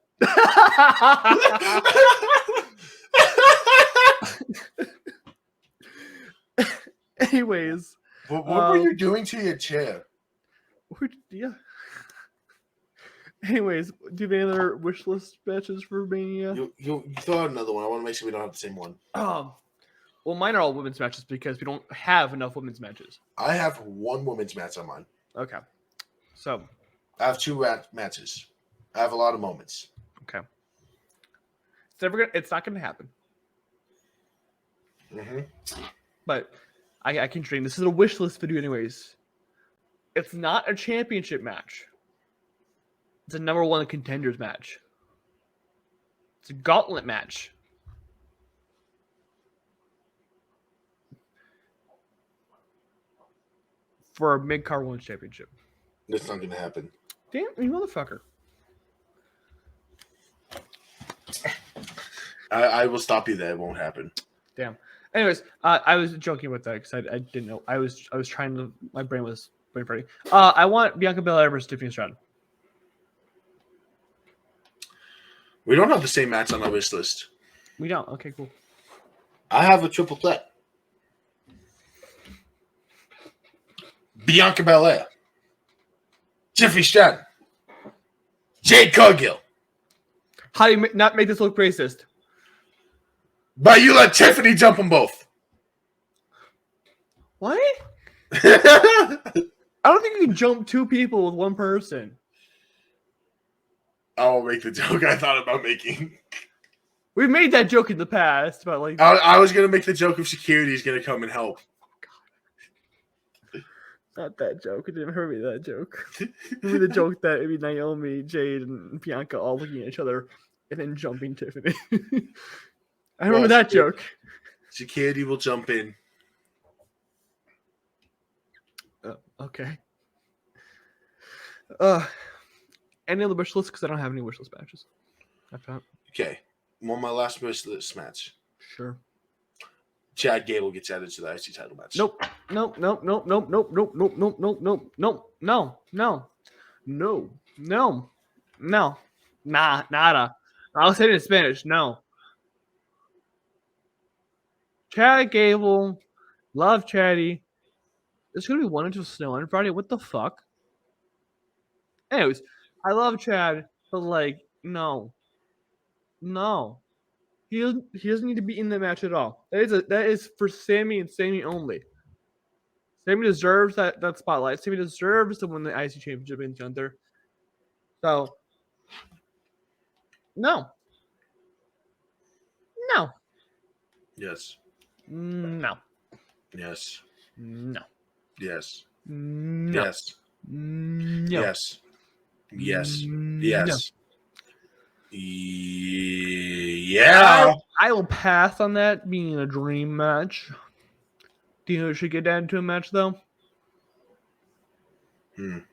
Anyways. What were you doing to your chair? Yeah. Anyways, do you have any other wish list matches for Mania? You throw out another one. I want to make sure we don't have the same one. Well, mine are all women's matches because we don't have enough women's matches. I have one women's match on mine. Okay. So. I have two matches. I have a lot of moments. Okay. It's not gonna happen. Mm-hmm. But I can dream. This is a wish list video, anyways. It's not a championship match. It's a number one contenders match. It's a gauntlet match. For a mid-card women's championship. That's not gonna happen. Damn, you motherfucker. I will stop you there. It won't happen. Damn. Anyways, I was joking about that because I didn't know. I was trying to. My brain was brain farting. I want Bianca Belair versus Tiffany Stratton. We don't have the same match on our wish list. We don't. Okay, cool. I have a triple threat. Bianca Belair, Tiffany Stratton, Jade Cargill. How do you not make this look racist? But you let Tiffany jump them both. What? I don't think you can jump two people with one person. I won't make the joke I thought about making. We've made that joke in the past, but like I was gonna make the joke of security is gonna come and help. Not that joke. It didn't hurt me, that joke. Maybe the joke that maybe Naomi, Jade, and Bianca all looking at each other and then jumping Tiffany. I remember that joke. Security will jump in. Okay. Any other wish list? Because I don't have any wish list matches. Okay. One my last wish list match. Sure. Chad Gable gets added to the IC title match. Nope. Nope. Nope. Nope. Nope. Nope. Nope. Nope. Nope. Nope. Nope. Nope. No. No. No. No. No. Nah. Nada. I'll say it in Spanish. No. Chad Gable. Love Chatty. There's going to be 1 inch of snow on Friday. What the fuck? Anyways, I love Chad, but like, no. No. He doesn't need to be in the match at all. That is for Sammy and Sammy only. Sammy deserves that spotlight. Sammy deserves to win the IC Championship against Gunther. So, no. No. Yes. No. Yes. No. Yes. No. Yes. No. Yes. Yes. No. Yes. Yeah. I will pass on that being a dream match. Do you know who should get added to a match though? I don't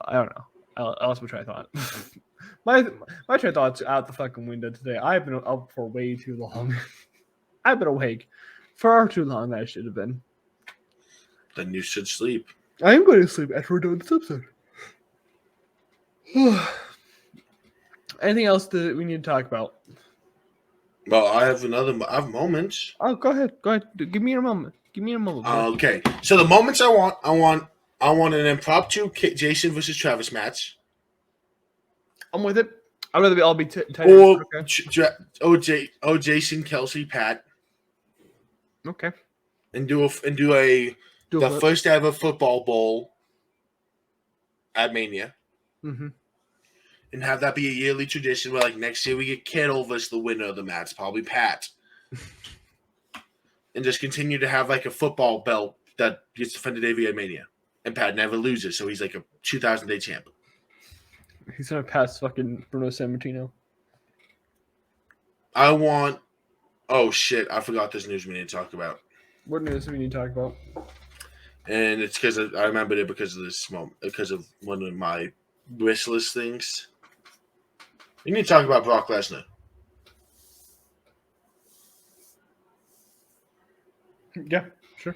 know. I lost my train of thought. my train of thought's out the fucking window today. I've been up for way too long. I've been awake far too long than I should have been. Then you should sleep. I am going to sleep after we're done with this episode. Anything else that we need to talk about? Well, I have moments. Oh, go ahead. Give me a moment. Okay. So the moments I want an impromptu Jason versus Travis match. I'm with it. I'd rather be all be tight. Or Okay. Jason, Kelsey, Pat, Okay. and do the Flip. first ever football bowl at Mania, Mm-hmm. and have that be a yearly tradition where, like, next year we get Kittle versus the winner of the match, probably Pat, and just continue to have like a football belt that gets defended every year at Mania, and Pat never loses, so he's like a 2,000-day champ. He's gonna pass fucking Bruno Sammartino. I want. Oh shit! I forgot this news we need to talk about. What news do we need to talk about? And it's because I remembered it because of this moment, because of one of my wish list things. We need to talk about Brock Lesnar. Yeah, sure.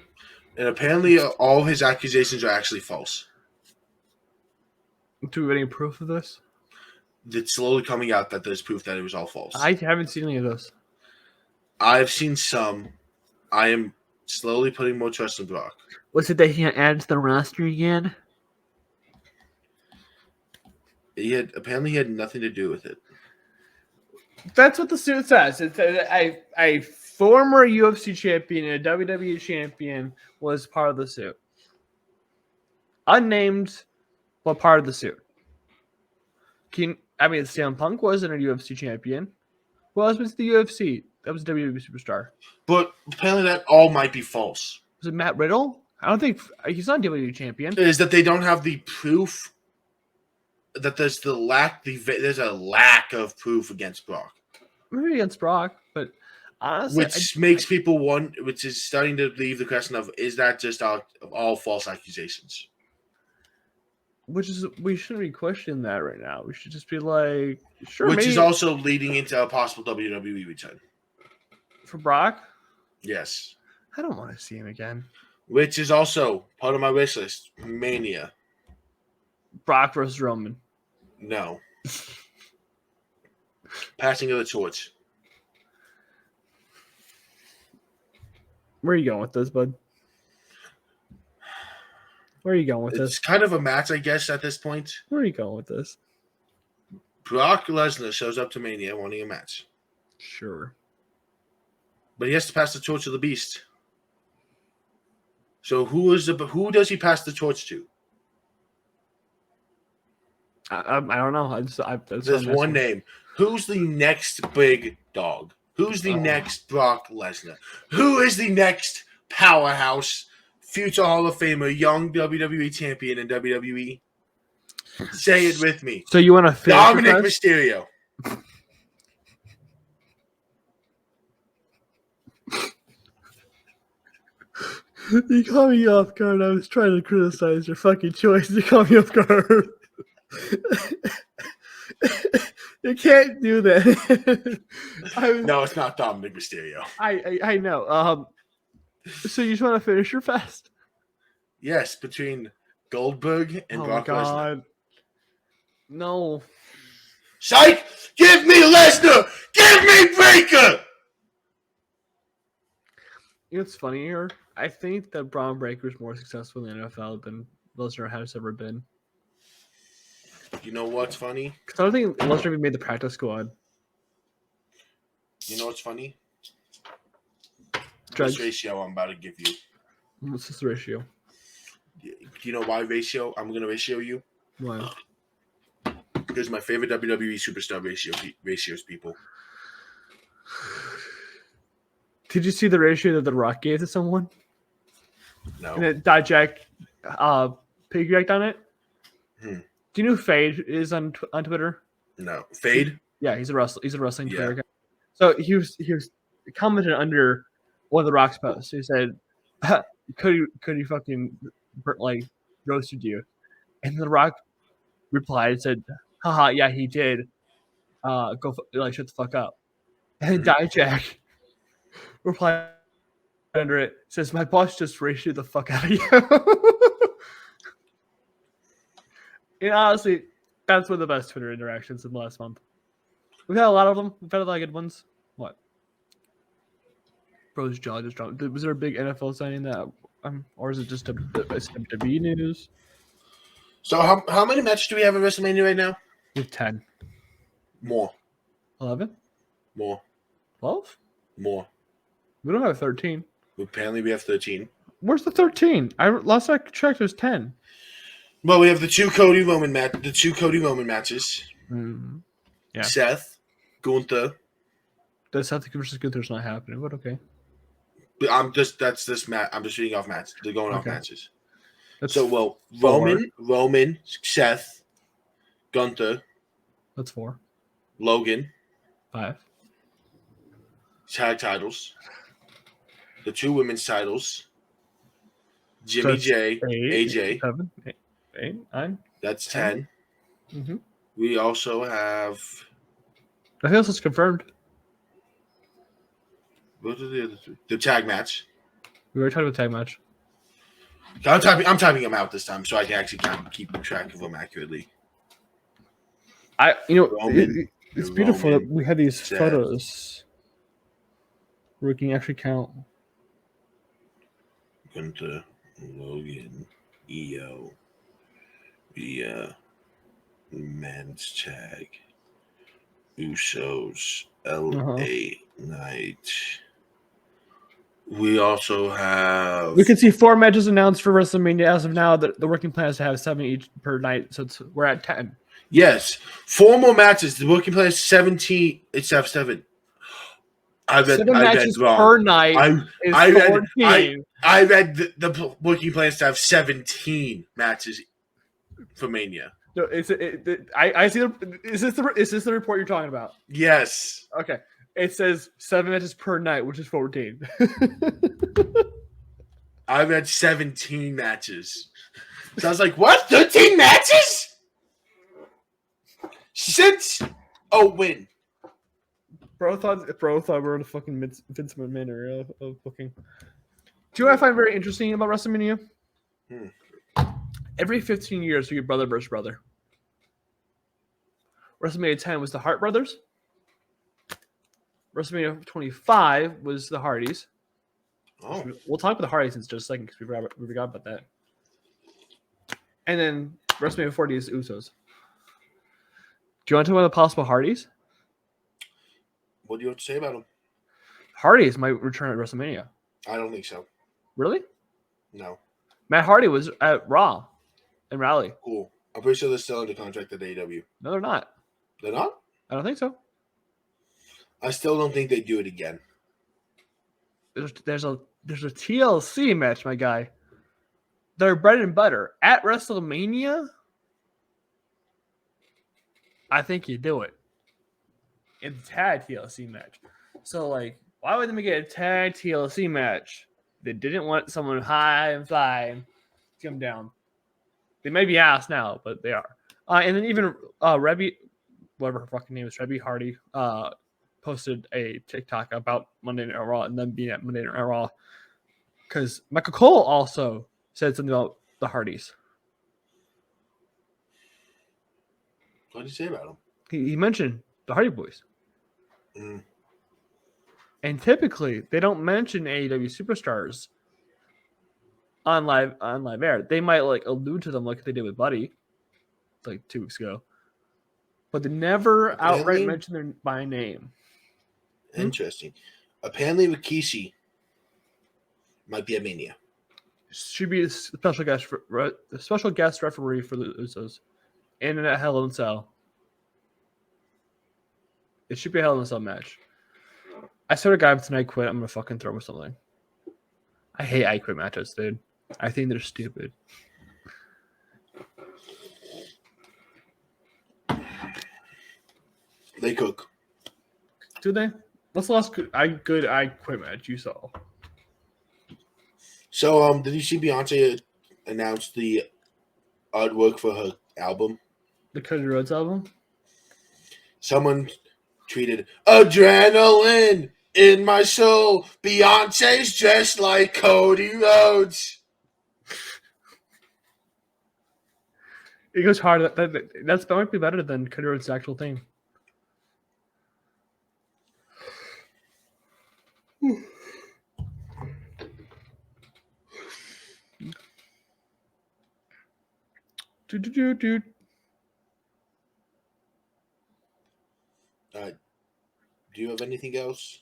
And apparently all his accusations are actually false. Do we have any proof of this? It's slowly coming out that there's proof that it was all false. I haven't seen any of this. I've seen some. I am slowly putting more trust in Brock. Was it that he added to the roster again? Apparently he had nothing to do with it. That's what the suit says. It says a former UFC champion and a WWE champion was part of the suit. Unnamed, but part of the suit. CM Punk wasn't a UFC champion. Who else was the UFC? That was a WWE superstar. But apparently that all might be false. Was it Matt Riddle? I don't think he's not a WWE champion. Is that they don't have the proof that there's a lack of proof against Brock. Maybe against Brock, but honestly, which is starting to leave the question of, is that just all false accusations? We shouldn't be questioning that right now. We should just be like, sure. Which is also leading into a possible WWE return. For Brock? Yes. I don't want to see him again. Which is also part of my wish list. Mania. Brock versus Roman. No. Passing of the torch. Where are you going with this, bud? Where are you going with this? It's kind of a match, I guess, at this point. Where are you going with this? Brock Lesnar shows up to Mania wanting a match. Sure. But he has to pass the torch to the Beast. So who does he pass the torch to? I don't know. There's one name. Who's the next big dog? Who's the next Brock Lesnar? Who is the next powerhouse, future Hall of Famer, young WWE champion in WWE? Say it with me. So you want to Dominic Mysterio. You caught me off guard. I was trying to criticize your fucking choice. You caught me off guard. You can't do that. No, it's not Dominic Mysterio. I know. So you just want to finish your fast? Yes, between Goldberg and Brock Lesnar. No. Psych! Give me Lesnar! Give me Breakker! You know what's funny here? I think that Braun Breaker is more successful in the NFL than Lesnar has ever been. You know what's funny? Because I don't think Lesnar even made the practice squad. You know what's funny? Drugs. This ratio I'm about to give you. What's this ratio? Do you know why ratio? I'm going to ratio you. Why? Because my favorite WWE superstar ratios people. Did you see the ratio that The Rock gave to someone? No. And it Dijak piggybacked on it? Do you know who Fade is on Twitter? No. Fade? Yeah, he's a wrestler. He's a wrestling Twitter guy. So he was commented under one of The Rock's posts. He said, could he fucking roasted you? And The Rock replied and said, haha, yeah, he did. Shut the fuck up. And Dijak replied under it, says, my boss just ratioed the fuck out of you. And honestly, that's one of the best Twitter interactions in the last month. We've had a lot of them. We've had a lot of good ones. What? Bro's jaw just dropped. Was there a big NFL signing that, or is it just a WWE news? So how many matches do we have at WrestleMania right now? We have 10. More. 11? More. 12? More. We don't have 13. Apparently, we have 13. Where's the 13? Last I checked, there's 10. Well, we have the two Cody Roman matches. Mm. Yeah. Seth, Gunther. The Seth versus Gunther's not happening, but okay. I'm just reading off matches. They're going off matches. That's Roman, Seth, Gunther. That's 4. Logan. 5. Tag titles. The 2 women's titles. Jimmy J, 8, AJ. 7, 8, 9. That's 10. Mm-hmm. We also have. I think that's confirmed. What are the other 3? The tag match. We already talked about tag match. I'm typing them out this time so I can actually kind of keep track of them accurately. It's beautiful that we have these photos where we can actually count. Gunther, Logan, EO, via men's tag, Usos, LA Knight. We also have. We can see 4 matches announced for WrestleMania as of now. The working plan is to have 7 each per night, so we're at 10. Yes, 4 more matches. The working plan is 17. It's have 7. I read 7 matches wrong. per night. I read the working plans to have 17 matches for Mania. No, I see. Is this the report you're talking about? Yes. Okay. It says 7 matches per night, which is 14. I read 17 matches. So I was like, what? 13 matches? Since a win. Bro thought we were in a fucking Vince McMahon era of booking. Do you know what I find very interesting about WrestleMania? Every 15 years, we get brother versus brother. WrestleMania 10 was the Hart brothers. WrestleMania 25 was the Hardys. Oh. We'll talk about the Hardys in just a second because we forgot about that. And then WrestleMania 40 is Usos. Do you want to talk about the possible Hardys? What do you have to say about them? Hardys might return at WrestleMania. I don't think so. Really? No. Matt Hardy was at Raw and Rally. Cool. I'm pretty sure they're still under contract at AEW. No, they're not. They're not? I don't think so. I still don't think they do it again. There's a TLC match, my guy. Their bread and butter at WrestleMania. I think you do it. It's a tag TLC match. So, why would they get a tag TLC match? They didn't want someone high and flying to come down. They may be asked now, but they are. And then even Rebby, whatever her fucking name is, Rebby Hardy, posted a TikTok about Monday Night Raw and them being at Monday Night Raw. Because Michael Cole also said something about the Hardys. What did he say about them? He mentioned the Hardy Boys. And typically, they don't mention AEW superstars on live air. They might allude to them like they did with Buddy 2 weeks ago. But they never outright mention them by name. Interesting. Apparently, Rikishi might be at Mania. Should be a special guest referee for the Usos. And in a Hell in a Cell. It should be a Hell in a Cell match. I swear to God, if tonight quit, I'm gonna fucking throw him something. I hate I quit matches, dude. I think they're stupid. They cook. Do they? What's the last good I quit match you saw? So, did you see Beyonce announce the artwork for her album? The Cody Rhodes album? Someone tweeted, "Adrenaline in my soul. Beyonce's dressed like Cody Rhodes." It goes hard. That might be better than Cody Rhodes' actual thing. Do you have anything else?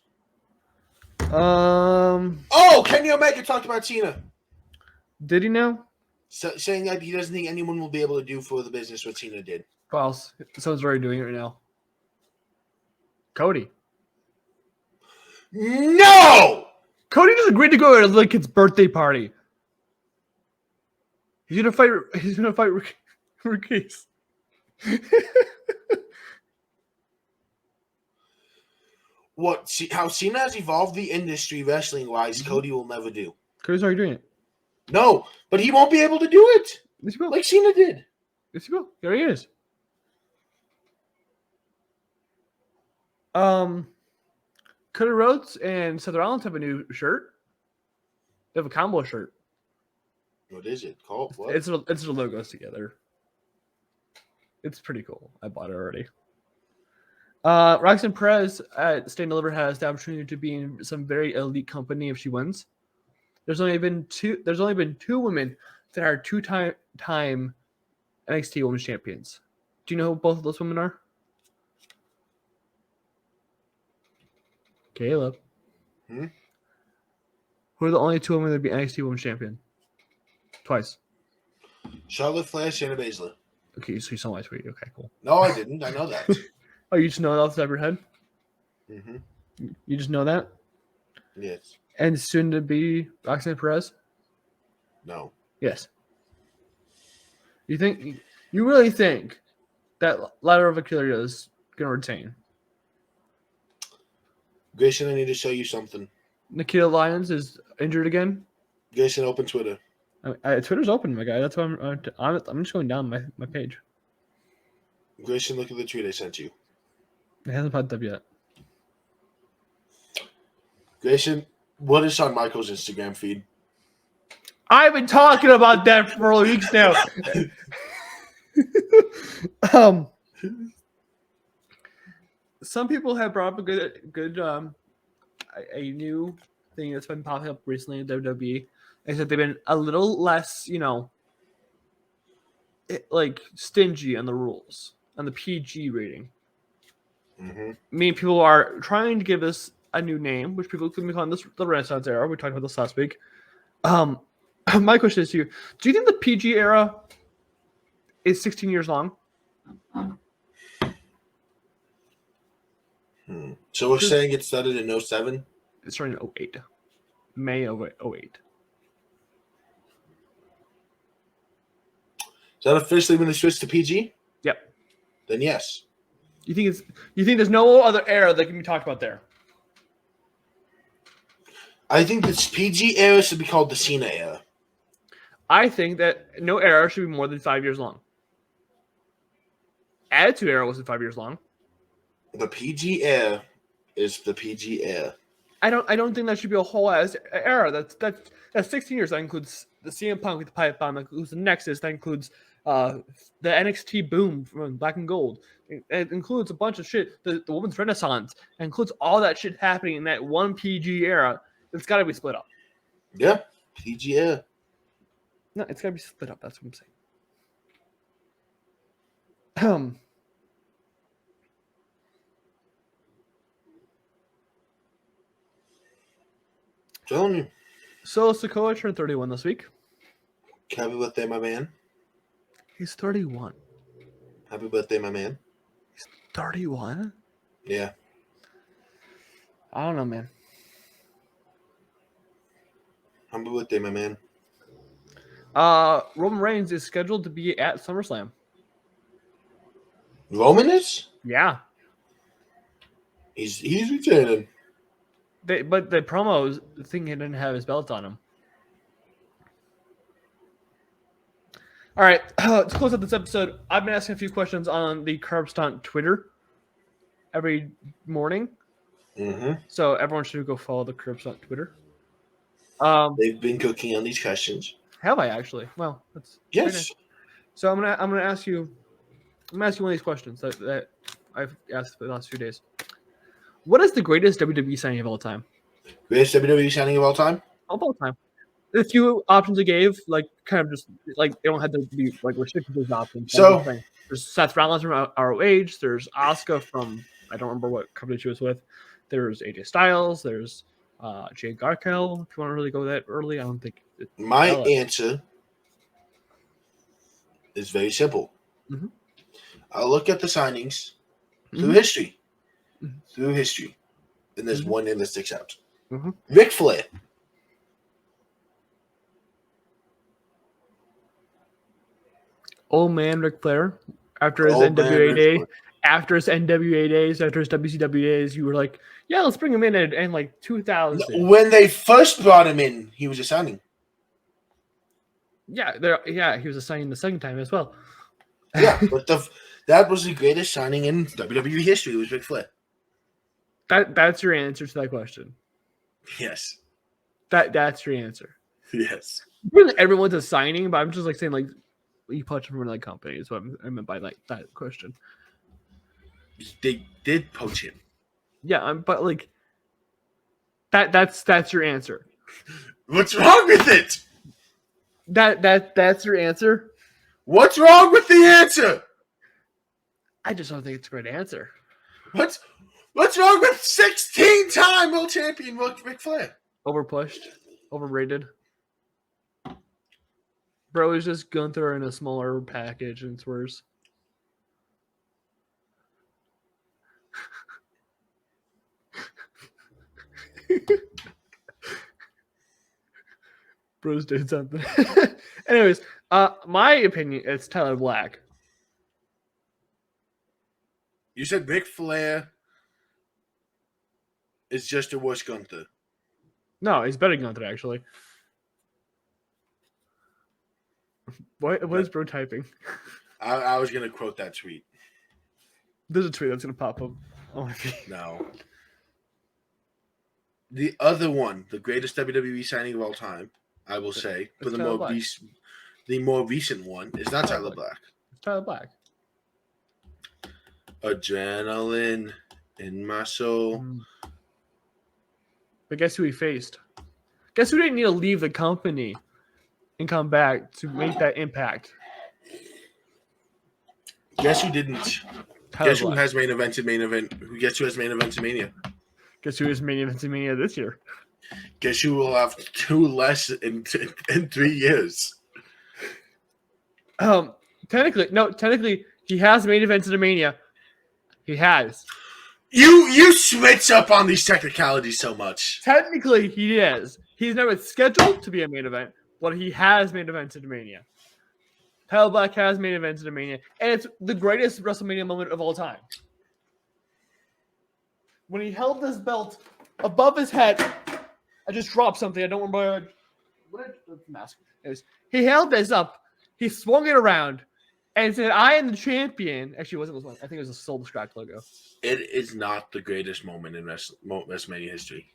Oh, Kenny Omega talked about Cena. Did he now? Saying that he doesn't think anyone will be able to do for the business what Cena did. Who else? Someone's already doing it right now. Cody. No! Cody just agreed to go to the kid's birthday party. He's gonna fight Rickes. What? See, how Cena has evolved the industry wrestling-wise, Cody will never do. Cody's already doing it. No, but he won't be able to do it Yes, he will. like Cena did. Yes, he will. There he is. Cody Rhodes and Seth Rollins have a new shirt. They have a combo shirt. What is it called? What? It's the logos together. It's pretty cool. I bought it already. Roxanne Perez at Stay and Deliver has the opportunity to be in some very elite company if she wins. There's only been two women that are two-time NXT Women's Champions. Do you know who both of those women are? Kaleb. Hmm? Who are the only two women that be NXT Women's Champion? Twice. Charlotte Flair, Shayna Baszler. Okay, so you saw my tweet. Okay, cool. No, I didn't. I know that. Oh, you just know that off the top of your head? Mm-hmm. You just know that? Yes. And soon to be Roxanne Perez? No. Yes. You really think that Ladder of Achilles is going to retain? Grayson, I need to show you something. Nikita Lyons is injured again? Grayson, open Twitter. Twitter's open, my guy. That's why I'm just going down my page. Grayson, look at the tweet I sent you. It hasn't popped up yet. Grayson, what is Shawn Michaels' Instagram feed? I've been talking about that for weeks now. Some people have brought up a good a new thing that's been popping up recently in WWE. Is that they've been a little less, stingy on the rules, on the PG rating. Mm-hmm. Meaning people are trying to give this a new name, which people can be calling this the Renaissance era. We talked about this last week. My question is to you: do you think the PG era is 16 years long? So we're saying it started in 07? It started in 08. May of 08. Is that officially when they switched to PG? Yep. Then yes. You think there's no other era that can be talked about there? I think this PG era should be called the Cena era. I think that no era should be more than 5 years long. Attitude era wasn't 5 years long. The PG era is the PG era. I don't think that should be a whole ass era. That's 16 years. That includes the CM Punk with the pipe bomb. That includes the Nexus. That includes the NXT boom from Black and Gold. It includes a bunch of shit. The Women's Renaissance. It includes all that shit happening in that one PG era. It's got to be split up. Yeah, PG era. No, it's got to be split up. That's what I'm saying. Telling you. So Sikoa turned 31 this week. Happy birthday, my man. He's 31. Happy birthday, my man. He's 31? Yeah. I don't know, man. Happy birthday, my man. Roman Reigns is scheduled to be at SummerSlam. Roman is? Yeah. He's retaining. But the promos, the thing he didn't have his belt on him. All right, to close out this episode, I've been asking a few questions on the Carb Stunt Twitter every morning. Mm-hmm. So everyone should go follow the Carb Stunt Twitter. They've been cooking on these questions. Have I actually? Well, that's yes. Nice. So I'm gonna ask you one of these questions that I've asked for the last few days. What is the greatest WWE signing of all time? Greatest WWE signing of all time? Of all time. The few options I gave, kind of just they don't have to be restricted to those options. So there's Seth Rollins from ROH. There's Asuka from I don't remember what company she was with. There's AJ Styles. There's Jade Garkel. If you want to really go that early, I don't think. My answer is very simple. Mm-hmm. I'll look at the signings through history, and there's one name that sticks out. Mm-hmm. Ric Flair. Old man Ric Flair, after his NWA day, after his NWA days, after his WCW days, you were like, yeah, let's bring him in like 2000. When they first brought him in, he was a signing. Yeah, he was a signing the second time as well. Yeah, but that was the greatest signing in WWE history. Was Ric Flair. That's your answer to that question. Yes. That's your answer. Yes. Really, everyone's a signing, but I'm just like saying like you punch from another company is what I meant by like that question. They did poach him. Yeah, but like that's your answer. What's wrong with it? That's your answer. What's wrong with the answer? I just don't think it's a great answer. What's wrong with 16-time world champion Ric Flair? Overpushed, overrated. Bro is just Gunther in a smaller package, and it's worse. Bro's doing something. Anyways, my opinion is Tyler Black. You said Ric Flair is just a worse Gunther. No, he's better than Gunther, actually. What is Bro typing? I was going to quote that tweet. There's a tweet that's going to pop up. Oh my God. No. The other one, the greatest WWE signing of all time, I will say, but the more recent one is not Tyler Black. It's Tyler Black. Adrenaline in my soul. But guess who he faced? Guess who didn't need to leave the company and come back to make that impact? Guess who didn't? Guess who has main event? Guess who has main event to Mania? Guess who is main event to Mania this year? Guess who will have 2 less in 3 years? Technically, he has main event to Mania. He has. You switch up on these technicalities so much. Technically, he is. He's never scheduled to be a main event, but he has main event to Mania. Tyler Black has main event to Mania, and it's the greatest WrestleMania moment of all time. When he held this belt above his head, I just dropped something. I don't remember. The mask. He held this up. He swung it around and said, "I am the champion." Actually, it wasn't. I think it was a Soul Destruct logo. It is not the greatest moment in WrestleMania history.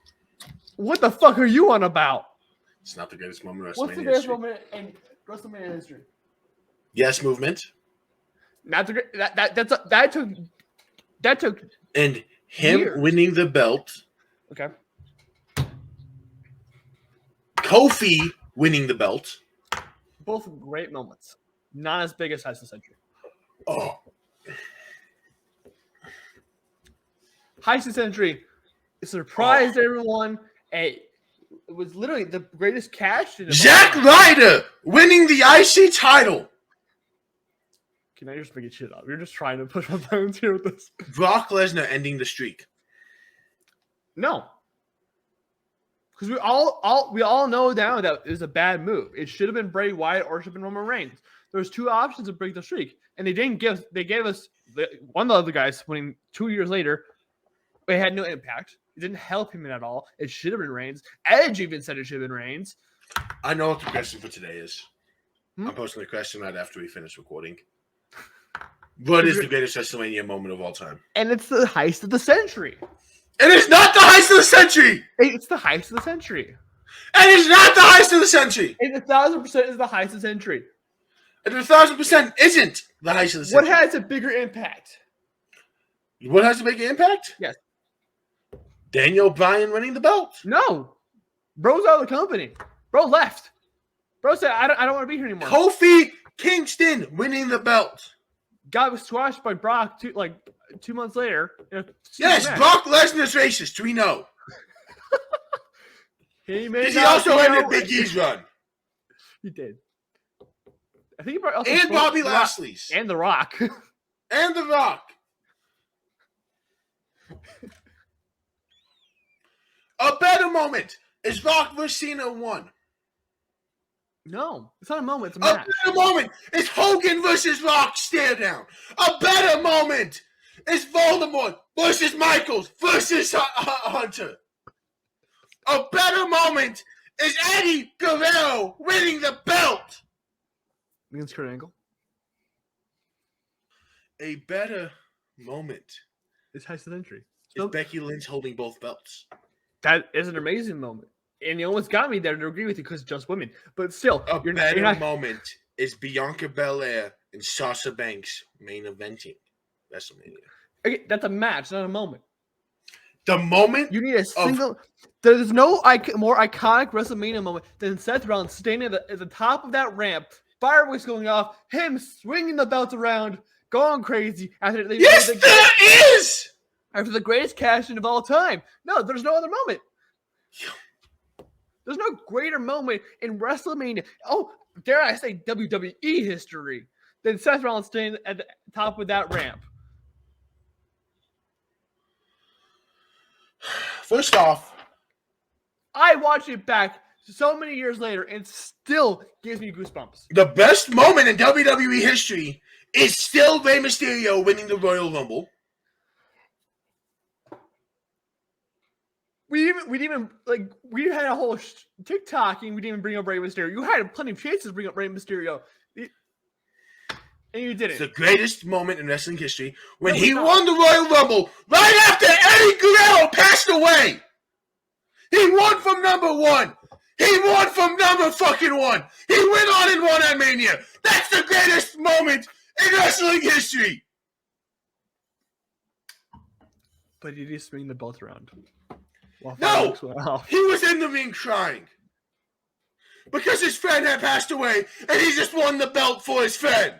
What the fuck are you on about? It's not the greatest moment in WrestleMania What's the greatest moment in WrestleMania history? Yes, movement. Not the that took and him years. Winning the belt. Okay. Kofi winning the belt. Both great moments. Not as big as Heist of the Century. Oh. Heist of the Century surprised everyone. It was literally the greatest cash. Zack Ryder winning the IC title. Can I just make it shit up? You're just trying to push my bones here with this. Brock Lesnar ending the streak. No. Because we all know now that it was a bad move. It should have been Bray Wyatt or it should have been Roman Reigns. There's 2 options to break the streak, and they gave us one of the other guys winning 2 years later. It had no impact. It didn't help him at all. It should have been Reigns. Edge even said it should have been Reigns. I know what the question for today is. I'm posting the question right after we finish recording. What is the greatest WrestleMania moment of all time? And it's the Heist of the Century. It is not the Heist of the Century. It's the Heist of the Century. It is not the Heist of the Century. It 1,000% is the Heist of the Century. It 1,000% isn't the Heist of the Century. What has a bigger impact? What has a bigger impact? Yes. Daniel Bryan winning the belt. No. Bro's out of the company. Bro left. Bro said, I don't want to be here anymore. Kofi Kingston winning the belt. got squashed by Brock 2 months later. Yes, Brock Lesnar's racist. We know. He also ended Big E's run. He did. I think he also and Bobby Lashley's. And The Rock. And The Rock. A better moment is Rock vs. Cena 1. No, it's not a moment. It's a match. A better moment is Hogan versus Rock stare down. A better moment is Voldemort versus Michaels versus Hunter. A better moment is Eddie Guerrero winning the belt against Kurt Angle. A better moment is Heist of the Century. Is Becky Lynch holding both belts. That is an amazing moment. And you almost got me there to agree with you because just women. But still, a better moment is Bianca Belair and Sasha Banks main eventing WrestleMania. Okay, that's a match, not a moment. The moment you need a single. There's no more iconic WrestleMania moment than Seth Rollins standing at the top of that ramp, fireworks going off, him swinging the belt around, going crazy after they. Yes, there is. After the greatest cash-in of all time. No, there's no other moment. There's no greater moment in WrestleMania. Oh, dare I say WWE history than Seth Rollins standing at the top of that ramp. First off, I watched it back so many years later and still gives me goosebumps. The best moment in WWE history is still Rey Mysterio winning the Royal Rumble. We had a whole TikTok and we didn't even bring up Rey Mysterio. You had plenty of chances to bring up Rey Mysterio, and you didn't. It's the greatest moment in wrestling history when he won the Royal Rumble right after Eddie Guerrero passed away. He won from number 1. He won from number fucking 1. He went on and won at Mania. That's the greatest moment in wrestling history. But he did swing the belt around. No, he was in the ring crying because his friend had passed away and he just won the belt for his friend.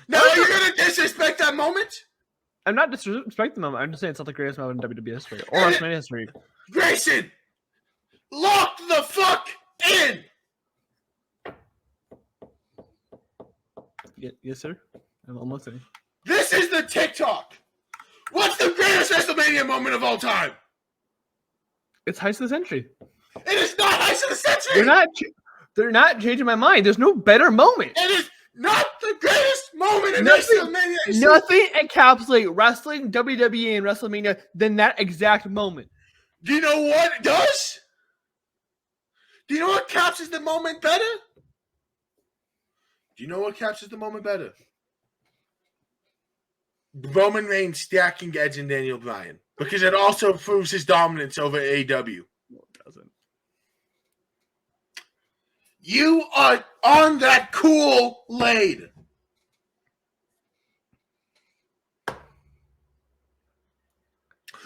Now you're going to disrespect that moment? I'm not disrespecting the moment. I'm just saying it's not the greatest moment in WWE history or WrestleMania history. Grayson, lock the fuck in. Yes, sir. I'm listening. This is the TikTok. What's the greatest WrestleMania moment of all time? It's Heist of the Century. It is not Heist of the Century. They're not changing my mind. There's no better moment. It is not the greatest moment in WrestleMania. Nothing encapsulates wrestling, WWE, and WrestleMania than that exact moment. Do you know what it does? Do you know what captures the moment better? Do you know what captures the moment better? Roman Reigns stacking Edge and Daniel Bryan. Because it also proves his dominance over AEW. No, it doesn't. You are on that Kool-Aid.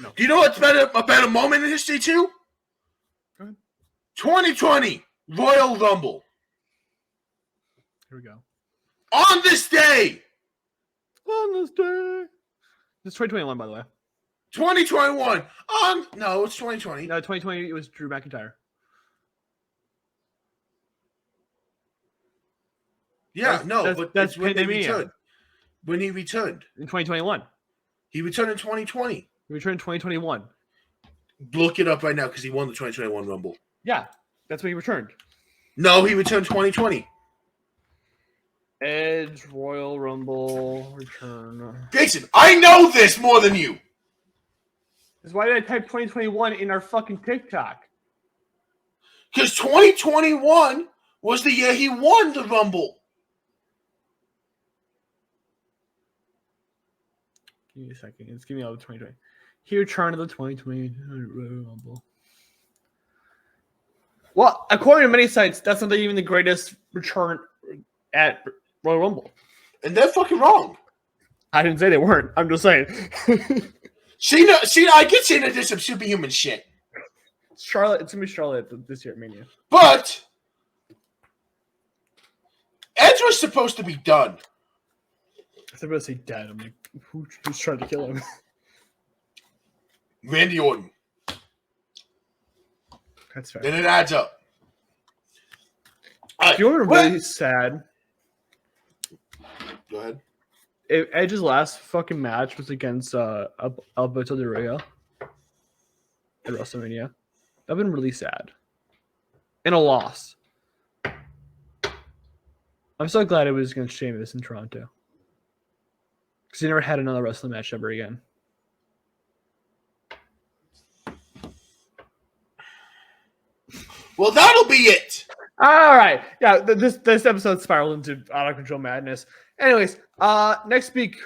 No. Do you know what's a better moment in history too? Go ahead. 2020 Royal Rumble. Here we go. On this day. It's 2021, by the way. 2021. No, it's 2020. No, 2020, it was Drew McIntyre. Yeah, that's when he returned. When he returned. In 2021. He returned in 2020. He returned in 2021. Look it up right now because he won the 2021 Rumble. Yeah, that's when he returned. No, he returned 2020. Edge, Royal Rumble, return. Grayson, I know this more than you. That's why did I type 2021 in our fucking TikTok? Because 2021 was the year he won the Rumble. Give me a second. It's giving me all the 2020. He returned to the 2020 Royal Rumble. Well, according to many sites, that's not even the greatest return at Royal Rumble. And they're fucking wrong. I didn't say they weren't. I'm just saying. Cena, I get Cena did some superhuman shit. Charlotte, it's gonna be Charlotte this year at Mania. But Edge was supposed to be done. I thought I was say dead. I'm like, who's trying to kill him? Randy Orton. That's fair. And it adds up. If you were really sad, go ahead. Edge's last fucking match was against Alberto Del Rio at WrestleMania. I've been really sad. And a loss. I'm so glad it was against Sheamus in Toronto. Because he never had another wrestling match ever again. Well, that'll be it. All right. Yeah, this episode spiraled into out of control madness. Anyways, next week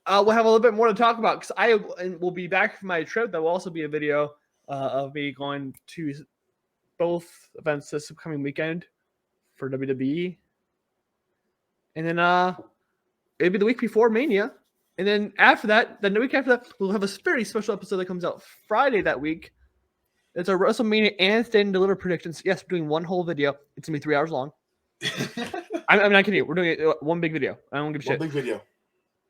we'll have a little bit more to talk about because I will be back from my trip. There will also be a video of me going to both events this upcoming weekend for WWE. And then it'll be the week before Mania. And then after that, the week after that, we'll have a very special episode that comes out Friday that week. It's our WrestleMania and Stand and Deliver predictions. Yes, we're doing one whole video. It's going to be 3 hours long. I'm not kidding you. We're doing one big video. I don't give a shit. One big video.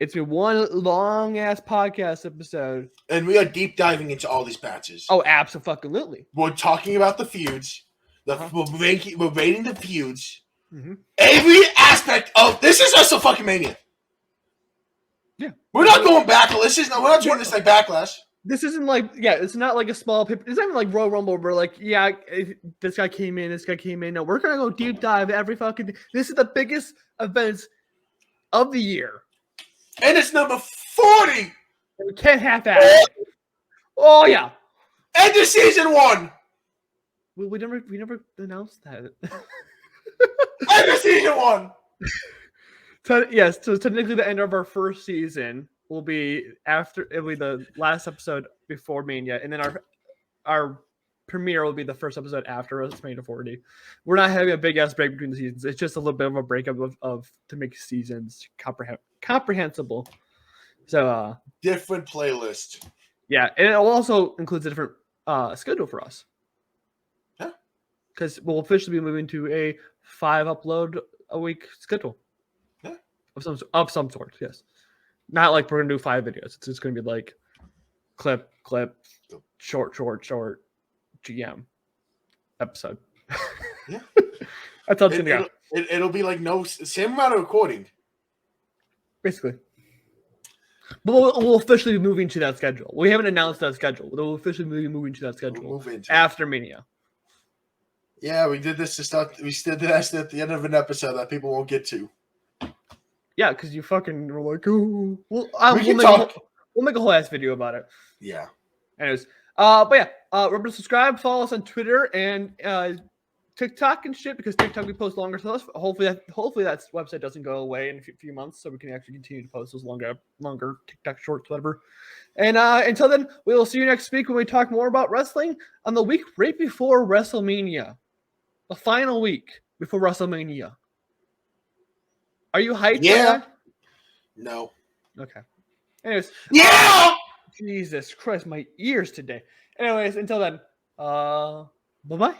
It's been one long-ass podcast episode. And we are deep diving into all these matches. Oh, absolutely. We're talking about the feuds. We're rating the feuds. Mm-hmm. Every aspect of this is WrestleMania. Yeah. We're not going backlash. We're not doing this like backlash. This isn't like, it's not like a small paper. It's not even like Royal Rumble where like, this guy came in, this guy came in. No, we're going to go deep dive every fucking, this is the biggest events of the year. And it's number 40. And we can't half-ass it. Oh, yeah. End of season 1. We never announced that. End of season 1. Yes, so technically the end of our first season will be it'll be the last episode before Mania, and then our premiere will be the first episode after WrestleMania 40. We're not having a big ass break between the seasons. It's just a little bit of a breakup of to make seasons comprehensible. So different playlist. Yeah, and it also includes a different schedule for us. Yeah, because we'll officially be moving to a 5 upload a week schedule. Yeah, of some sort. Yes. Not like we're gonna do 5 videos. It's just gonna be like clip, short, GM episode. Yeah, that's how it's gonna go. It'll be like same amount of recording, basically. But we'll officially be moving to that schedule. We haven't announced that schedule. We'll officially be moving to that schedule after Mania. Yeah, we did this to start. We did this at the end of an episode that people won't get to. Yeah, because you fucking were like, oh, we'll make a whole ass video about it. Yeah. Anyways, but yeah, remember to subscribe, follow us on Twitter and TikTok and shit, because TikTok we post longer stuff. Hopefully that website doesn't go away in a few months, so we can actually continue to post those longer TikTok shorts, whatever. And until then, we will see you next week when we talk more about wrestling on the week right before WrestleMania, the final week before WrestleMania. Are you hyped? Yeah. No. Okay. Anyways. Yeah. Jesus Christ, my ears today. Anyways, until then, bye-bye.